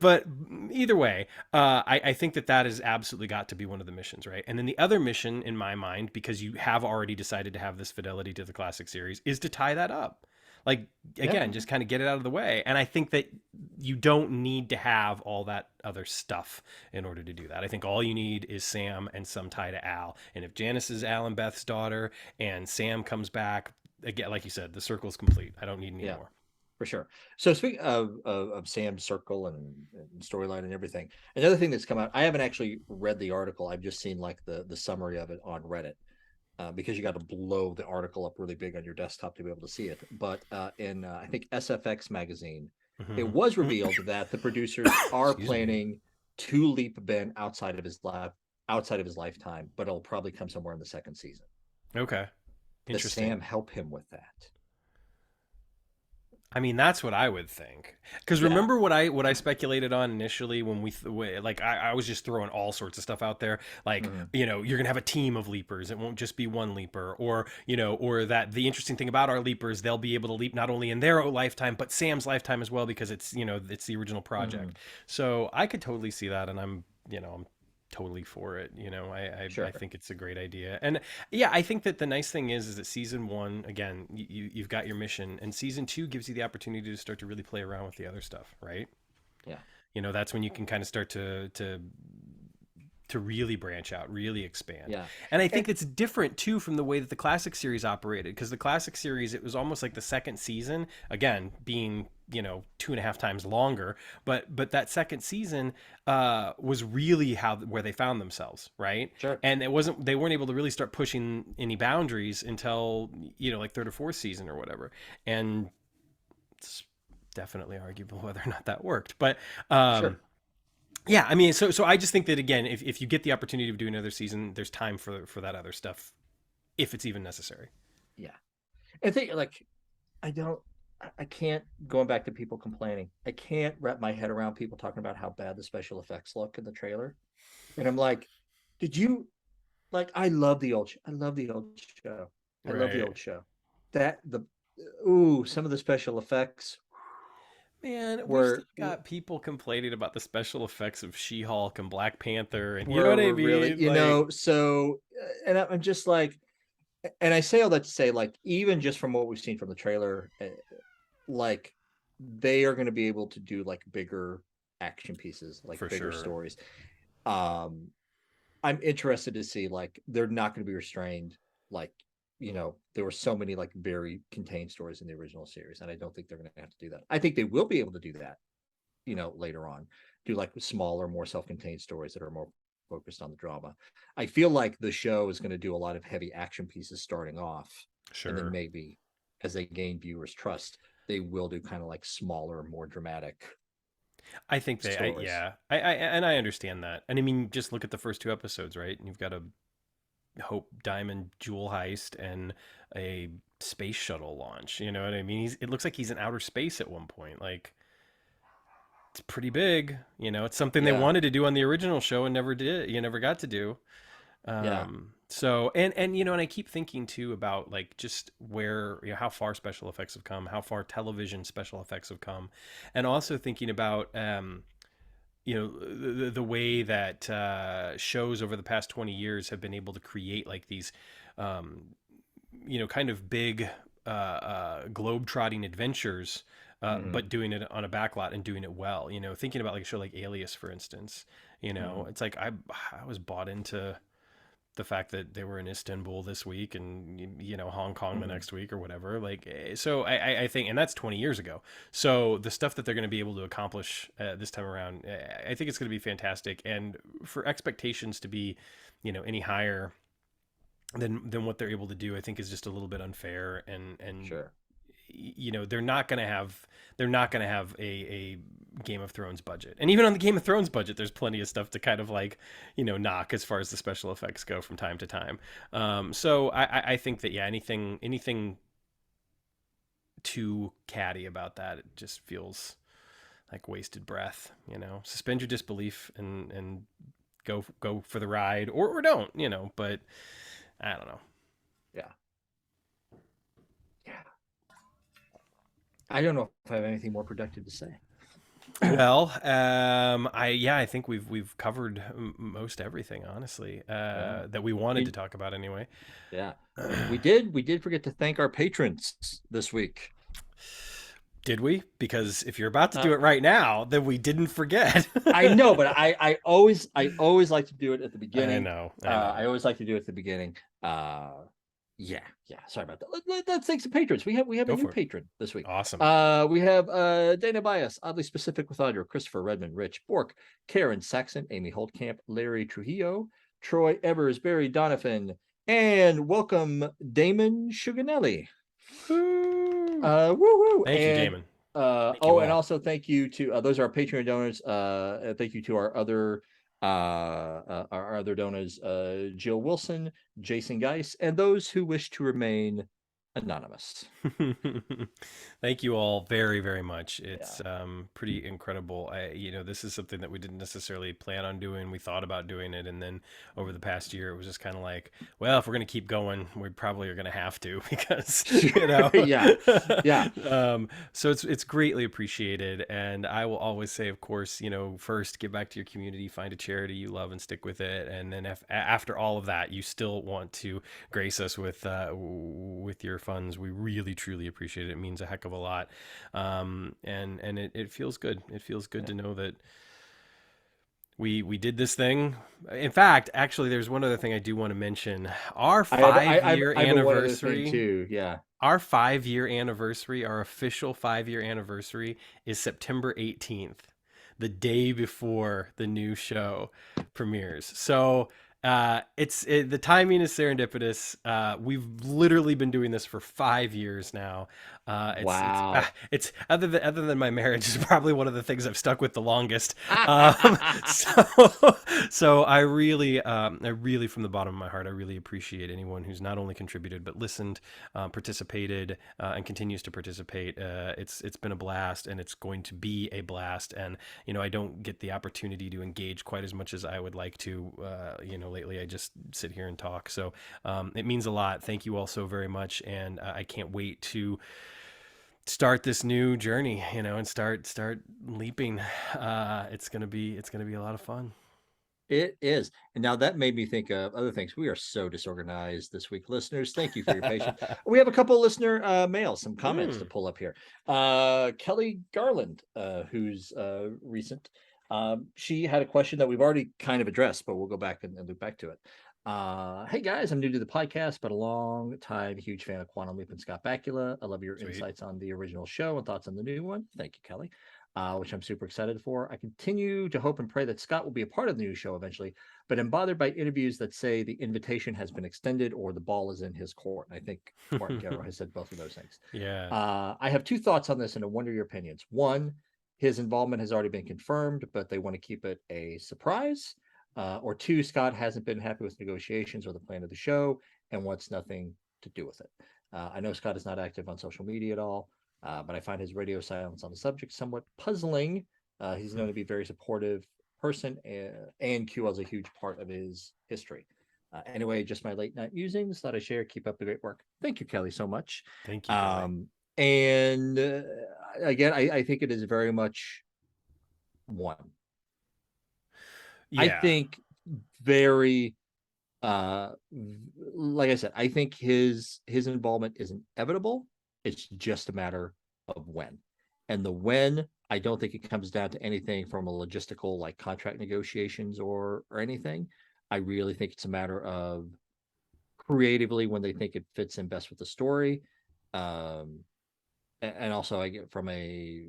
but either way, I think that has absolutely got to be one of the missions, right? And then the other mission in my mind, because you have already decided to have this fidelity to the classic series, is to tie that up. Like, Yeah. again, just kind of get it out of the way. And I think that you don't need to have all that other stuff in order to do that. I think all you need is Sam and some tie to Al. And if Janice is Al and Beth's daughter and Sam comes back, again, like you said, the circle's complete. I don't need any Yeah. more. For sure. So speaking of Sam's circle and storyline and everything, another thing that's come out, I haven't actually read the article. I've just seen like the summary of it on Reddit, because you got to blow the article up really big on your desktop to be able to see it. But in I think SFX magazine, it was revealed that the producers are Excuse me. planning to leap Ben outside of his lifetime, but it'll probably come somewhere in the second season. Okay. Does Interesting. Sam help him with that? I mean, that's what I would think. Because Yeah. remember what I speculated on initially when like I was just throwing all sorts of stuff out there. Like, Mhm. you're gonna have a team of leapers. It won't just be one leaper, or or that the interesting thing about our leapers, they'll be able to leap not only in their lifetime but Sam's lifetime as well, because it's the original project. Mhm. So I could totally see that, and I'm totally for it. I Sure. think it's a great idea. And yeah, I think that the nice thing is that season one, again, you've got your mission, and season two gives you the opportunity to start to really play around with the other stuff, right? Yeah. That's when you can kind of start to really branch out, really expand. Yeah. And I And think it's different too from the way that the classic series operated, because the classic series, it was almost like the second season, again, being, 2.5 times longer, but that second season was really where they found themselves, right? sure. And they weren't able to really start pushing any boundaries until, like third or fourth season or whatever. And it's definitely arguable whether or not that worked. But Sure. yeah, I mean, so I just think that, again, if you get the opportunity to do another season, there's time for that other stuff, if it's even necessary. Yeah. I think like I don't I can't, going back to people complaining, I can't wrap my head around people talking about how bad the special effects look in the trailer. And I'm like, did you like I love the old I love the old show. I love the Right. old show. That the ooh, some of the special effects Man, we've still were got people complaining about the special effects of She-Hulk and Black Panther, and you know were what I were really, mean? Like, so and I'm just like, and I say all that to say, like, even just from what we've seen from the trailer, like they are going to be able to do like bigger action pieces, like for bigger sure. stories. um I'm interested to see, like, they're not going to be restrained, like, there were so many like very contained stories in the original series, and I don't think they're going to have to do that. I think they will be able to do that, later on, do like smaller, more self-contained stories that are more focused on the drama. I feel like the show is going to do a lot of heavy action pieces starting off, and then Sure. maybe as they gain viewers' trust, they will do kind of like smaller, more dramatic I think stories. yeah, I understand that. And I mean, just look at the first two episodes, right? And you've got a Hope Diamond jewel heist and a space shuttle launch. You know what I mean? It looks like he's in outer space at one point. Like, it's pretty big. It's something they Yeah, wanted to do on the original show and never did. You never got to do. yeah. So and I keep thinking too about, like, just where, how far special effects have come, how far television special effects have come, and also thinking about the way that shows over the past 20 years have been able to create like these um, kind of big globe-trotting adventures, Hmm. but doing it on a backlot and doing it well. Thinking about like a show like Alias, for instance. Hmm. It's like I was bought into the fact that they were in Istanbul this week and Hong Kong the Hmm. next week or whatever. Like, so I think, and that's 20 years ago. So the stuff that they're going to be able to accomplish this time around, I think it's going to be fantastic. And for expectations to be, any higher than what they're able to do, I think is just a little bit unfair. And Sure. they're not going to have a Game of Thrones budget. And even on the Game of Thrones budget, there's plenty of stuff to kind of like, knock as far as the special effects go from time to time. So I think that, yeah, anything too catty about that, it just feels like wasted breath. Suspend your disbelief and go for the ride, or don't. But I don't know. Yeah. Yeah. I don't know if I have anything more productive to say. Well, I think we've covered most everything, honestly, Yeah. that we wanted to And talk about anyway. yeah, we did forget to thank our patrons this week. Did we? Because if you're about to Uh, do it right now, then we didn't forget. I know, but I always like to do it at the I beginning. know, I know. I always like to do it at the beginning. Yeah, yeah. Sorry about that. Let's thank some patrons. We have a Go new for it. patron this week. Awesome. We have Dana Bias, Oddly Specific with Audra, Christopher Redmond, Rich Bork, Karen Saxon, Amy Holtcamp, Larry Trujillo, Troy Evers, Barry Donovan, and welcome Damon Shuganelli. Woo. Woo woo. Thank you, And Damon. Thank you and all. also thank you to those are our Patreon donors. Thank you to our other donors, Jill Wilson, Jason Geis, and those who wish to remain Anonymous. Thank you all very, very much. Yeah. It's pretty incredible. This is something that we didn't necessarily plan on doing. We thought about doing it, and then over the past year, it was just kind of like, well, if we're going to keep going, we probably are going to have to because Yeah. Yeah. So it's greatly appreciated, and I will always say, of course, first give back to your community, find a charity you love, and stick with it, and then after all of that, you still want to grace us with your funds. We really truly appreciate it. It means a heck of a lot, and it feels good. It feels good to know that we did this thing. In fact, actually, there's one other thing I do want to mention. Our five-year I have one other thing anniversary. too. Yeah. Our 5-year anniversary, our official 5-year anniversary, is September 18th, the day before the new show premieres. So the timing is serendipitous. We've literally been doing this for 5 years now. Wow. It's other than my marriage is probably one of the things I've stuck with the longest. So I really from the bottom of my heart, I really appreciate anyone who's not only contributed but listened, participated, and continues to participate. It's been a blast, and it's going to be a blast. And I don't get the opportunity to engage quite as much as I would like to. Lately I just sit here and talk. So it means a lot. Thank you all so very much, and I can't wait to start this new journey, and start leaping. It's gonna be a lot of fun. It is. And now that made me think of other things. We are so disorganized this week, listeners. Thank you for your patience. We have a couple listener mails, some comments to pull up here. Kelly Garland, who's recent. She had a question that we've already kind of addressed, but we'll go back and loop back to it. Hey guys, I'm new to the podcast, but a long time huge fan of Quantum Leap and Scott Bakula. I love your Sweet. insights on the original show and thoughts on the new one. Thank you, Kelly. Which I'm super excited for. I continue to hope and pray that Scott will be a part of the new show eventually, but I'm bothered by interviews that say the invitation has been extended or the ball is in his court. And I think Martin Guerrero has said both of those things. Yeah. I have two thoughts on this and I wonder your opinions. One, his involvement has already been confirmed, but they want to keep it a surprise. Or two, Scott hasn't been happy with negotiations or the plan of the show and wants nothing to do with it. I know Scott is not active on social media at all. But I find his radio silence on the subject somewhat puzzling. He's known to be a very supportive person, and Q was a huge part of his history. Anyway, just my late night musings. Thought I share. Keep up the great work. Thank you, Kelly, so much. Thank you, Kelly. And again, I think it is very much one. Yeah. I think very like I said, I think his involvement is inevitable. It's just a matter of when. And the when, I don't think it comes down to anything from a logistical like contract negotiations or anything. I really think it's a matter of creatively when they think it fits in best with the story. And also I get from a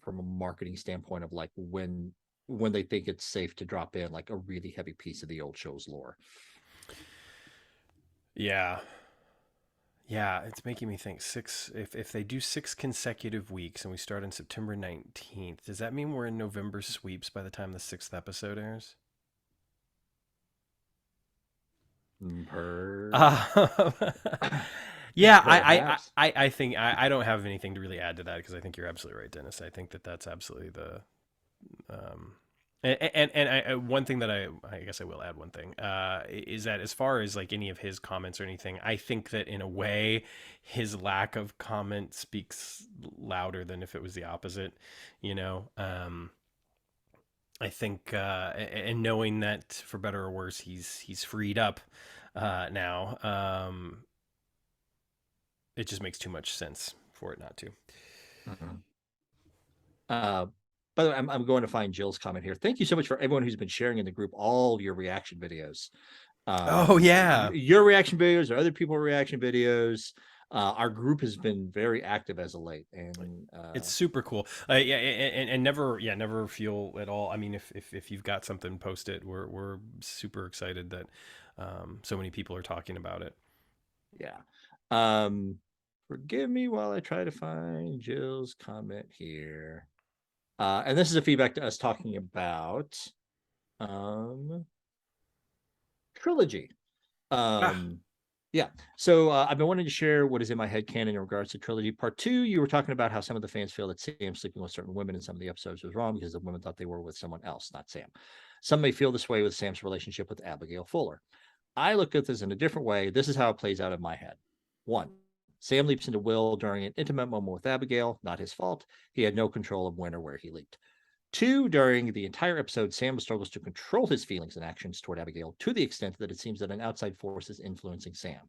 marketing standpoint of like when they think it's safe to drop in like a really heavy piece of the old show's lore. Yeah. Yeah, it's making me think if they do 6 consecutive weeks and we start on September 19th, does that mean we're in November sweeps by the time the 6th episode airs? Yeah, I think I don't have anything to really add to that because I think you're absolutely right, Dennis. I think that's absolutely the and one thing that I guess I will add one thing is that as far as like any of his comments or anything, I think that in a way his lack of comment speaks louder than if it was the opposite, I think and knowing that for better or worse he's freed up now, it just makes too much sense for it not to. By the way, I'm going to find Jill's comment here. Thank you so much for everyone who's been sharing in the group all your reaction videos. Oh yeah, your reaction videos or other people's reaction videos. Our group has been very active as of late, and it's super cool. Yeah, and never feel at all. I mean, if you've got something, post it. We're super excited that so many people are talking about it. Yeah. Forgive me while I try to find Jill's comment here. And this is a feedback to us talking about trilogy. Yeah. So I've been wanting to share what is in my head canon in regards to trilogy. Part two, you were talking about how some of the fans feel that Sam sleeping with certain women in some of the episodes was wrong because the women thought they were with someone else, not Sam. Some may feel this way with Sam's relationship with Abigail Fuller. I look at this in a different way. This is how it plays out in my head. One, Sam leaps into Will during an intimate moment with Abigail, not his fault. He had no control of when or where he leaped. Two, during the entire episode, Sam struggles to control his feelings and actions toward Abigail to the extent that it seems that an outside force is influencing Sam.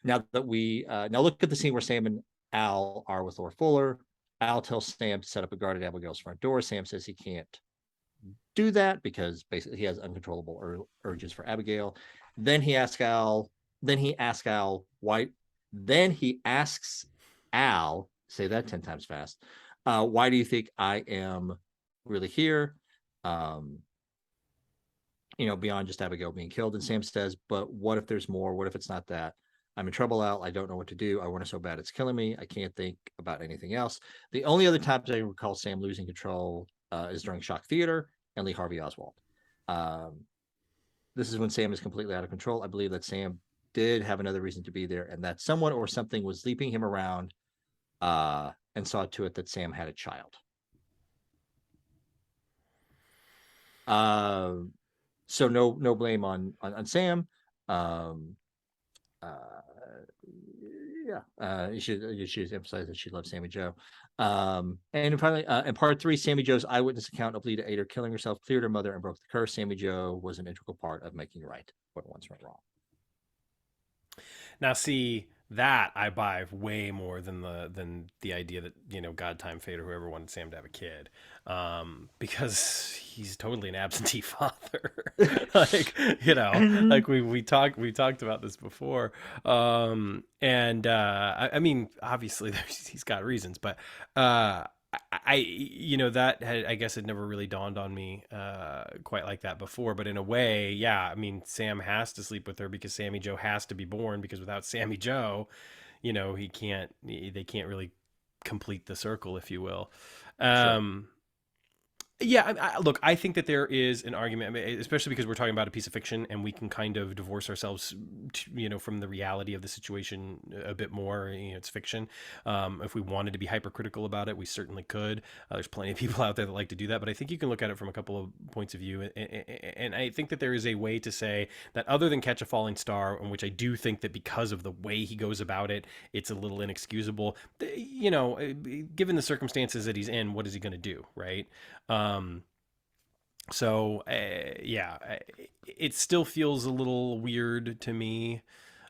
Now that we now look at the scene where Sam and Al are with Lord Fuller. Al tells Sam to set up a guard at Abigail's front door. Sam says he can't do that because basically he has uncontrollable urges for Abigail. Then he asks Al. Then he asks Al why. Then he asks Al. Say that 10 times fast. Why do you think I am really here? Um, beyond just Abigail being killed. And Sam says, but what if there's more? What if it's not that? I'm in trouble, Al. I don't know what to do. I want it so bad it's killing me. I can't think about anything else. The only other times I recall Sam losing control is during Shock Theater and Lee Harvey Oswald. Um, this is when Sam is completely out of control. I believe that Sam did have another reason to be there and that someone or something was leaping him around and saw to it that Sam had a child. So no blame on Sam. Uh, you should emphasize that she loves Sammy Joe. And finally, in part three, Sammy Joe's eyewitness account of Lita Ader killing herself cleared her mother and broke the curse. Sammy Joe was an integral part of making right what once went wrong. Now, see that I buy way more than the idea that God, time, fate, or whoever wanted Sam to have a kid, because he's totally an absentee father. like like we talked about this before, and I mean obviously he's got reasons, but that I guess it never really dawned on me quite like that before. But in a way, yeah, I mean, Sam has to sleep with her because Sammy Joe has to be born, because without Sammy Joe, they can't really complete the circle, if you will. Sure. Yeah, look, I think that there is an argument, I mean, especially because we're talking about a piece of fiction, and we can kind of divorce ourselves, from the reality of the situation a bit more. It's fiction. If we wanted to be hypercritical about it, we certainly could. There's plenty of people out there that like to do that, but I think you can look at it from a couple of points of view, and I think that there is a way to say that other than Catch a Falling Star, in which I do think that because of the way he goes about it, it's a little inexcusable. Given the circumstances that he's in, what is he going to do, right? It still feels a little weird to me.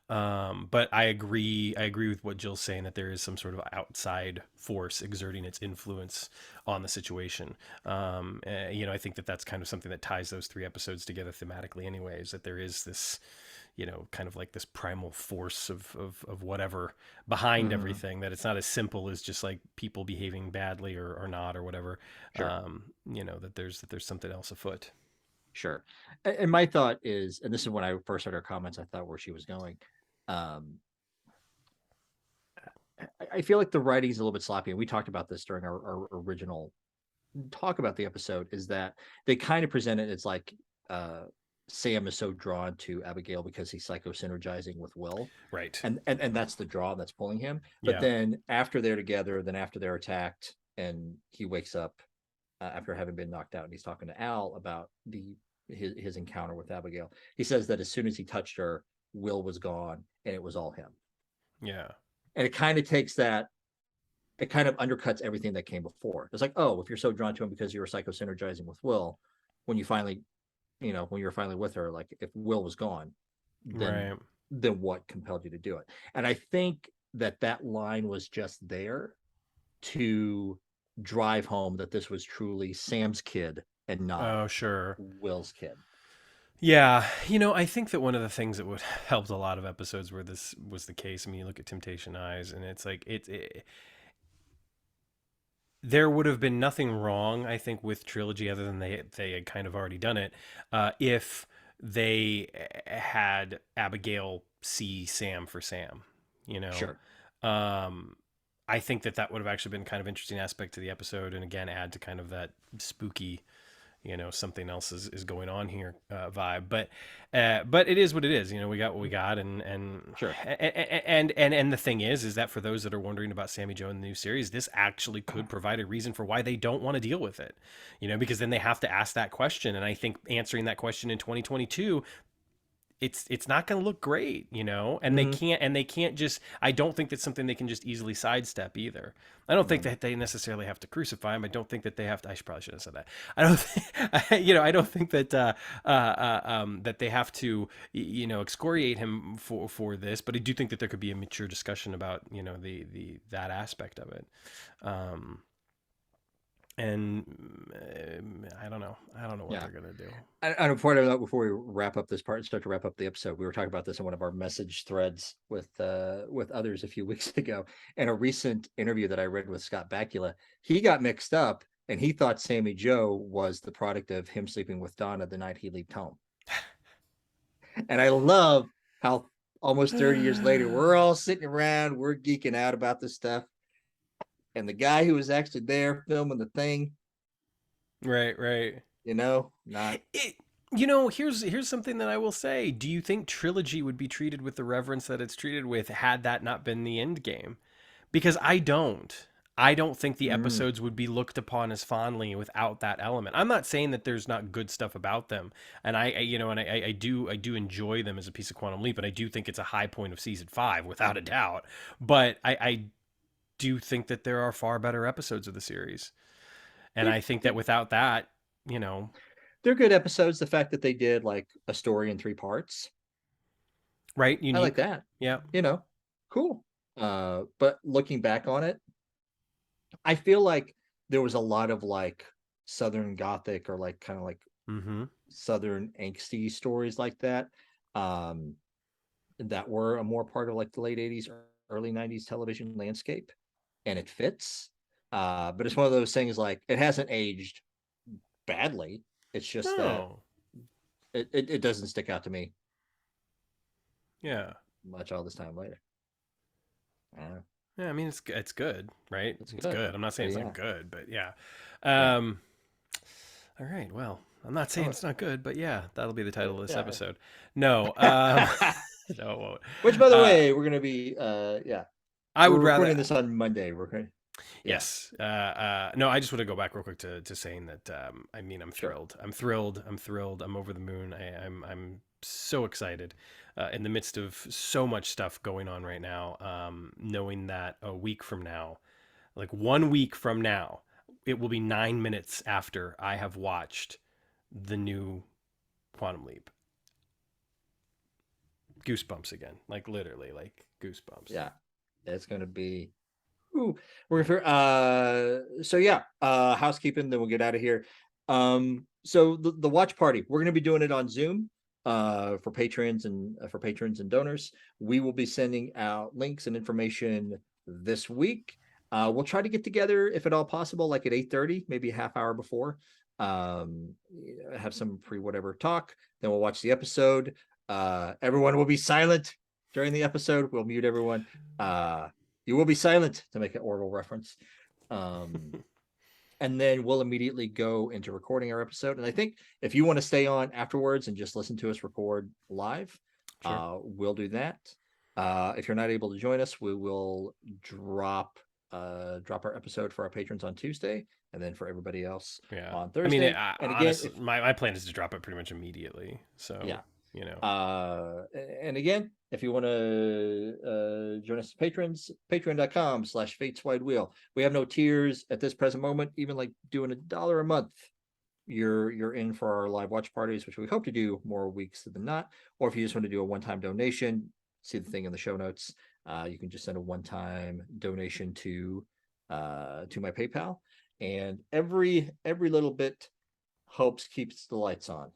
But I agree with what Jill's saying, that there is some sort of outside force exerting its influence on the situation. I think that that's kind of something that ties those three episodes together thematically anyways, that there is this, kind of like this primal force of whatever behind Mhm. everything, that it's not as simple as just like people behaving badly or not or whatever. Sure. That there's something else afoot. Sure. And my thought is, and this is when I first heard her comments, I thought where she was going. Um, I feel like the writing is a little bit sloppy, and we talked about this during our original talk about the episode. Is that they kind of present it as like uh, Sam is so drawn to Abigail because he's psychosynergizing with Will, Right. and that's the draw that's pulling him. But Yeah. then after they're together, then after they're attacked, and he wakes up after having been knocked out, and he's talking to Al about his encounter with Abigail. He says that as soon as he touched her, Will was gone, and it was all him. Yeah. And it kind of takes that. It kind of undercuts everything that came before. It's like, oh, if you're so drawn to him because you were psychosynergizing with Will, when you finally, when you're finally with her, like if Will was gone, then Right. then what compelled you to do it? And I think that line was just there to drive home that this was truly Sam's kid and not Oh, sure. Will's kid. Yeah, I think that one of the things that would helped a lot of episodes where this was the case. I mean, you look at Temptation Eyes, and it's like there would have been nothing wrong, I think, with trilogy, other than they had kind of already done it, if they had Abigail see Sam for Sam. You know, Sure. um, I think that would have actually been kind of interesting aspect to the episode, and again, add to kind of that spooky something else is going on here vibe. But it is what it is. We got what we got, and Sure. and the thing is that for those that are wondering about Sammy Joe in the new series, this actually could provide a reason for why they don't want to deal with it, because then they have to ask that question, and I think answering that question in 2022, it's not going to look great, and they can't just, I don't think that's something they can just easily sidestep either. I don't think that they necessarily have to crucify him. I don't think that they have to, probably should have said that. I don't I don't think that that they have to excoriate him for this, but I do think that there could be a mature discussion about the that aspect of it. And I don't know what they're gonna do. And before we wrap up this part and start to wrap up the episode, we were talking about this in one of our message threads with others a few weeks ago. In a recent interview that I read with Scott Bakula, he got mixed up and he thought Sammy Joe was the product of him sleeping with Donna the night he left home. And I love how almost 30 years later, we're all sitting around, we're geeking out about this stuff. And the guy who was actually there filming the thing, right, not it. Here's something that I will say. Do you think Trilogy would be treated with the reverence that it's treated with had that not been the end game? Because I don't think the episodes would be looked upon as fondly without that element. I'm not saying that there's not good stuff about them, and I do enjoy them as a piece of Quantum Leap, and I do think it's a high point of season 5 without a doubt. But I do think that there are far better episodes of the series, and I think that without that, they're good episodes. The fact that they did like a story in 3 parts, right? Unique. I like that. Yeah. Cool. But looking back on it, I feel like there was a lot of like Southern Gothic or like kind of like Southern angsty stories like that, that were a more part of like the late 80s, early 90s television landscape, and it fits. But it's one of those things like it hasn't aged badly. It's just that it doesn't stick out to me. Yeah. Much all this time later. Yeah, I mean it's good, right? It's good. I'm not saying it's not good, but yeah. All right. Well, I'm not saying it's not good, but yeah, that'll be the title of this episode. No. No, it won't. Which, by the way, we're gonna be I would rather recording this on Monday. We're going. Yes. No, I just want to go back real quick to saying that. I mean, I'm thrilled. I'm thrilled. I'm over the moon. I'm so excited in the midst of so much stuff going on right now. Knowing that a week from now, like 1 week from now, it will be 9 minutes after I have watched the new Quantum Leap. Goosebumps again, like literally, like goosebumps. Yeah, it's gonna be. Ooh, we're housekeeping. Then we'll get out of here. So the watch party, we're gonna be doing it on Zoom. For patrons and donors, we will be sending out links and information this week. We'll try to get together if at all possible, like at 8:30, maybe a half hour before. Have some whatever talk. Then we'll watch the episode. Everyone will be silent during the episode. We'll mute everyone. You will be silent, to make an Orville reference. And then we'll immediately go into recording our episode. And I think if you want to stay on afterwards and just listen to us record live, we'll do that. If you're not able to join us, we will drop our episode for our patrons on Tuesday, and then for everybody else on Thursday. I mean, and again, honestly, my plan is to drop it pretty much immediately. So and again, if you want to join us as patrons, patreon.com/fateswidewheel. We have no tiers at this present moment. Even like doing $1 a month, you're in for our live watch parties, which we hope to do more weeks than not. Or if you just want to do a one-time donation, see the thing in the show notes. You can just send a one-time donation to my PayPal, and every little bit helps keeps the lights on.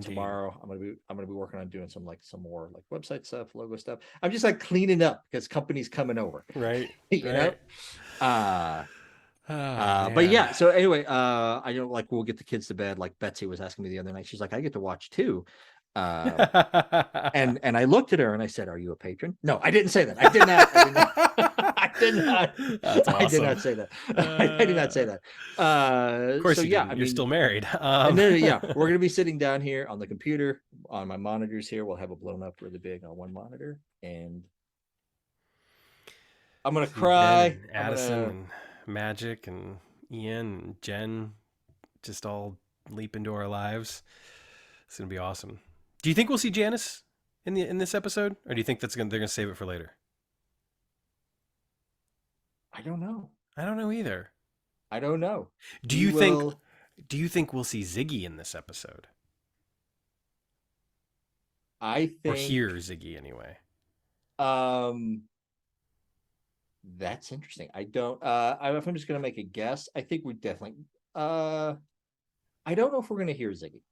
Tomorrow I'm gonna be working on doing some more like website stuff, logo stuff. I'm just like cleaning up because company's coming over, right? know. But yeah, so anyway, I know like we'll get the kids to bed. Like Betsy was asking me the other night, she's like, I get to watch too. And I looked at her and I said, "Are you a patron?" No, I didn't say that. I did not. I did not. I did not. That's awesome. I did not say that. I did not say that. Of course So you yeah, didn't. I You're mean, still married. and then yeah, we're gonna be sitting down here on the computer on my monitors here. We'll have it blown up really big on one monitor, and I'm gonna See Jen cry. and I'm Addison gonna. and Magic and Ian and Jen just all leap into our lives. It's gonna be awesome. Do you think we'll see Janice in this episode, or do you think they're gonna save it for later? I don't know. I don't know either. I don't know. Do We you think will. do you think we'll see Ziggy in this episode? I Or think. hear Ziggy anyway? Um. That's interesting. I don't. If I'm just gonna make a guess, I think we definitely. Uh. I don't know if we're gonna hear Ziggy.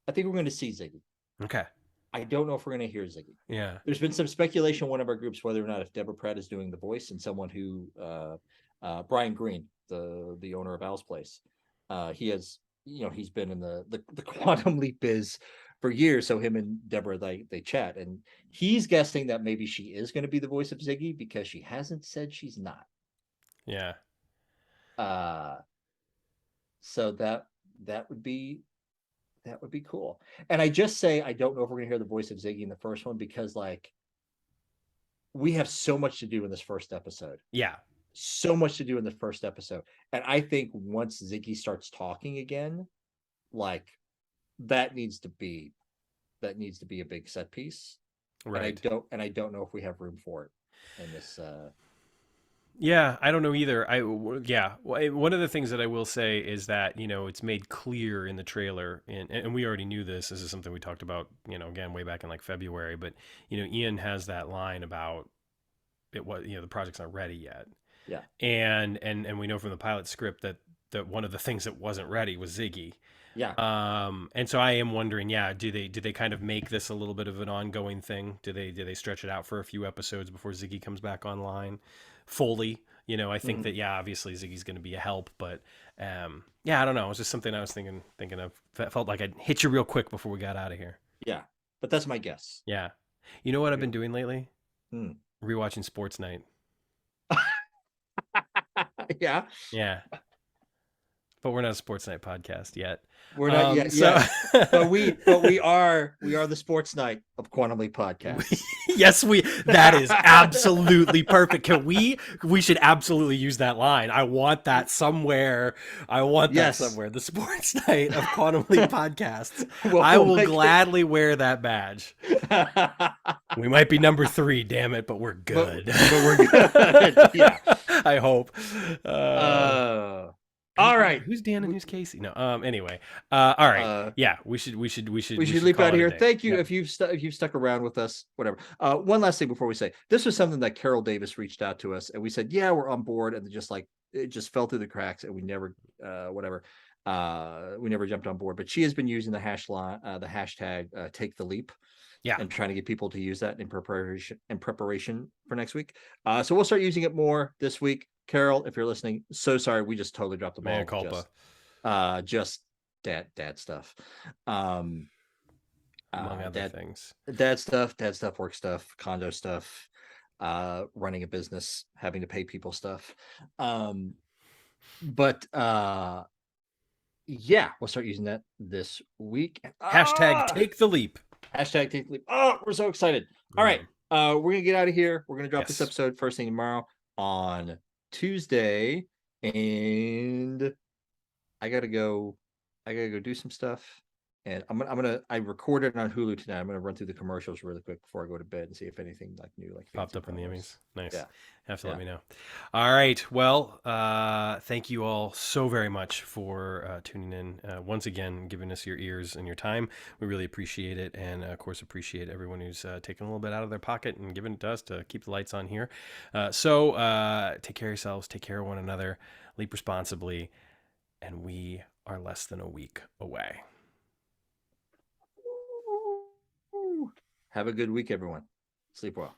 I think we're gonna see Ziggy. Okay. I don't know if we're going to hear Ziggy. Yeah. There's been some speculation in one of our groups whether or not if Deborah Pratt is doing the voice and someone who Brian Green, the owner of Al's Place, he has he's been in the quantum leap biz for years. So him and Deborah they chat, and he's guessing that maybe she is going to be the voice of Ziggy because she hasn't said she's not. Yeah. So that would be cool. And I just say I don't know if we're gonna hear the voice of Ziggy in the first one because like we have so much to do in this first episode. Yeah. So much to do in the first episode. And I think once Ziggy starts talking again, like that needs to be a big set piece. Right. And I don't know if we have room for it in this Yeah, I don't know either. Yeah, one of the things that I will say is that it's made clear in the trailer, and we already knew this. This is something we talked about, again way back in like February. But Ian has that line about it was the project's not ready yet. Yeah, and we know from the pilot script that one of the things that wasn't ready was Ziggy. Yeah. And so I am wondering, do they kind of make this a little bit of an ongoing thing? Do they stretch it out for a few episodes before Ziggy comes back online fully? I think that obviously Ziggy's going to be a help, but I don't know. It was just something I was thinking of. Felt like I'd hit you real quick before we got out of here. Yeah, but that's my guess. Yeah, you know what I've been doing lately? Hmm. Rewatching Sports Night. Yeah. Yeah. But we're not a Sports Night podcast yet. We're not yet, so... but we are the Sports Night of Quantum Leap podcast. Yes, that is absolutely perfect. We should absolutely use that line. I want that somewhere. That somewhere. The Sports Night of Quantum Leap podcasts. I will gladly wear that badge. We might be number 3, damn it, but we're good. But we're good. Yeah. I hope. All right. Who's Dan and who's Casey? No. Anyway. All right. Yeah. We should leap out of here. Thank you. Yep. If you've stuck around with us, whatever. One last thing before we say this was something that Carol Davis reached out to us, and we said, yeah, we're on board, and it just fell through the cracks, and we never we never jumped on board. But she has been using the hashtag take the leap. Yeah. And trying to get people to use that in preparation for next week. So we'll start using it more this week. Carol, if you're listening, so sorry, we just totally dropped the ball. Mea culpa. Just dad stuff. Among other things. Dad stuff, work stuff, condo stuff, running a business, having to pay people stuff. But yeah, we'll start using that this week. Hashtag take the leap. Hashtag take the leap. Oh, we're so excited. All right. We're gonna get out of here. We're gonna drop this episode first thing tomorrow on Tuesday, and I gotta go do some stuff, and I recorded it on Hulu tonight. I'm gonna run through the commercials really quick before I go to bed and see if anything like new popped up in the Emmys. Nice. Yeah. Have to let me know. All right. Well, thank you all so very much for tuning in once again, giving us your ears and your time. We really appreciate it, and of course appreciate everyone who's taken a little bit out of their pocket and given it to us to keep the lights on here. So take care of yourselves, take care of one another, leap responsibly, and we are less than a week away. Have a good week, everyone. Sleep well.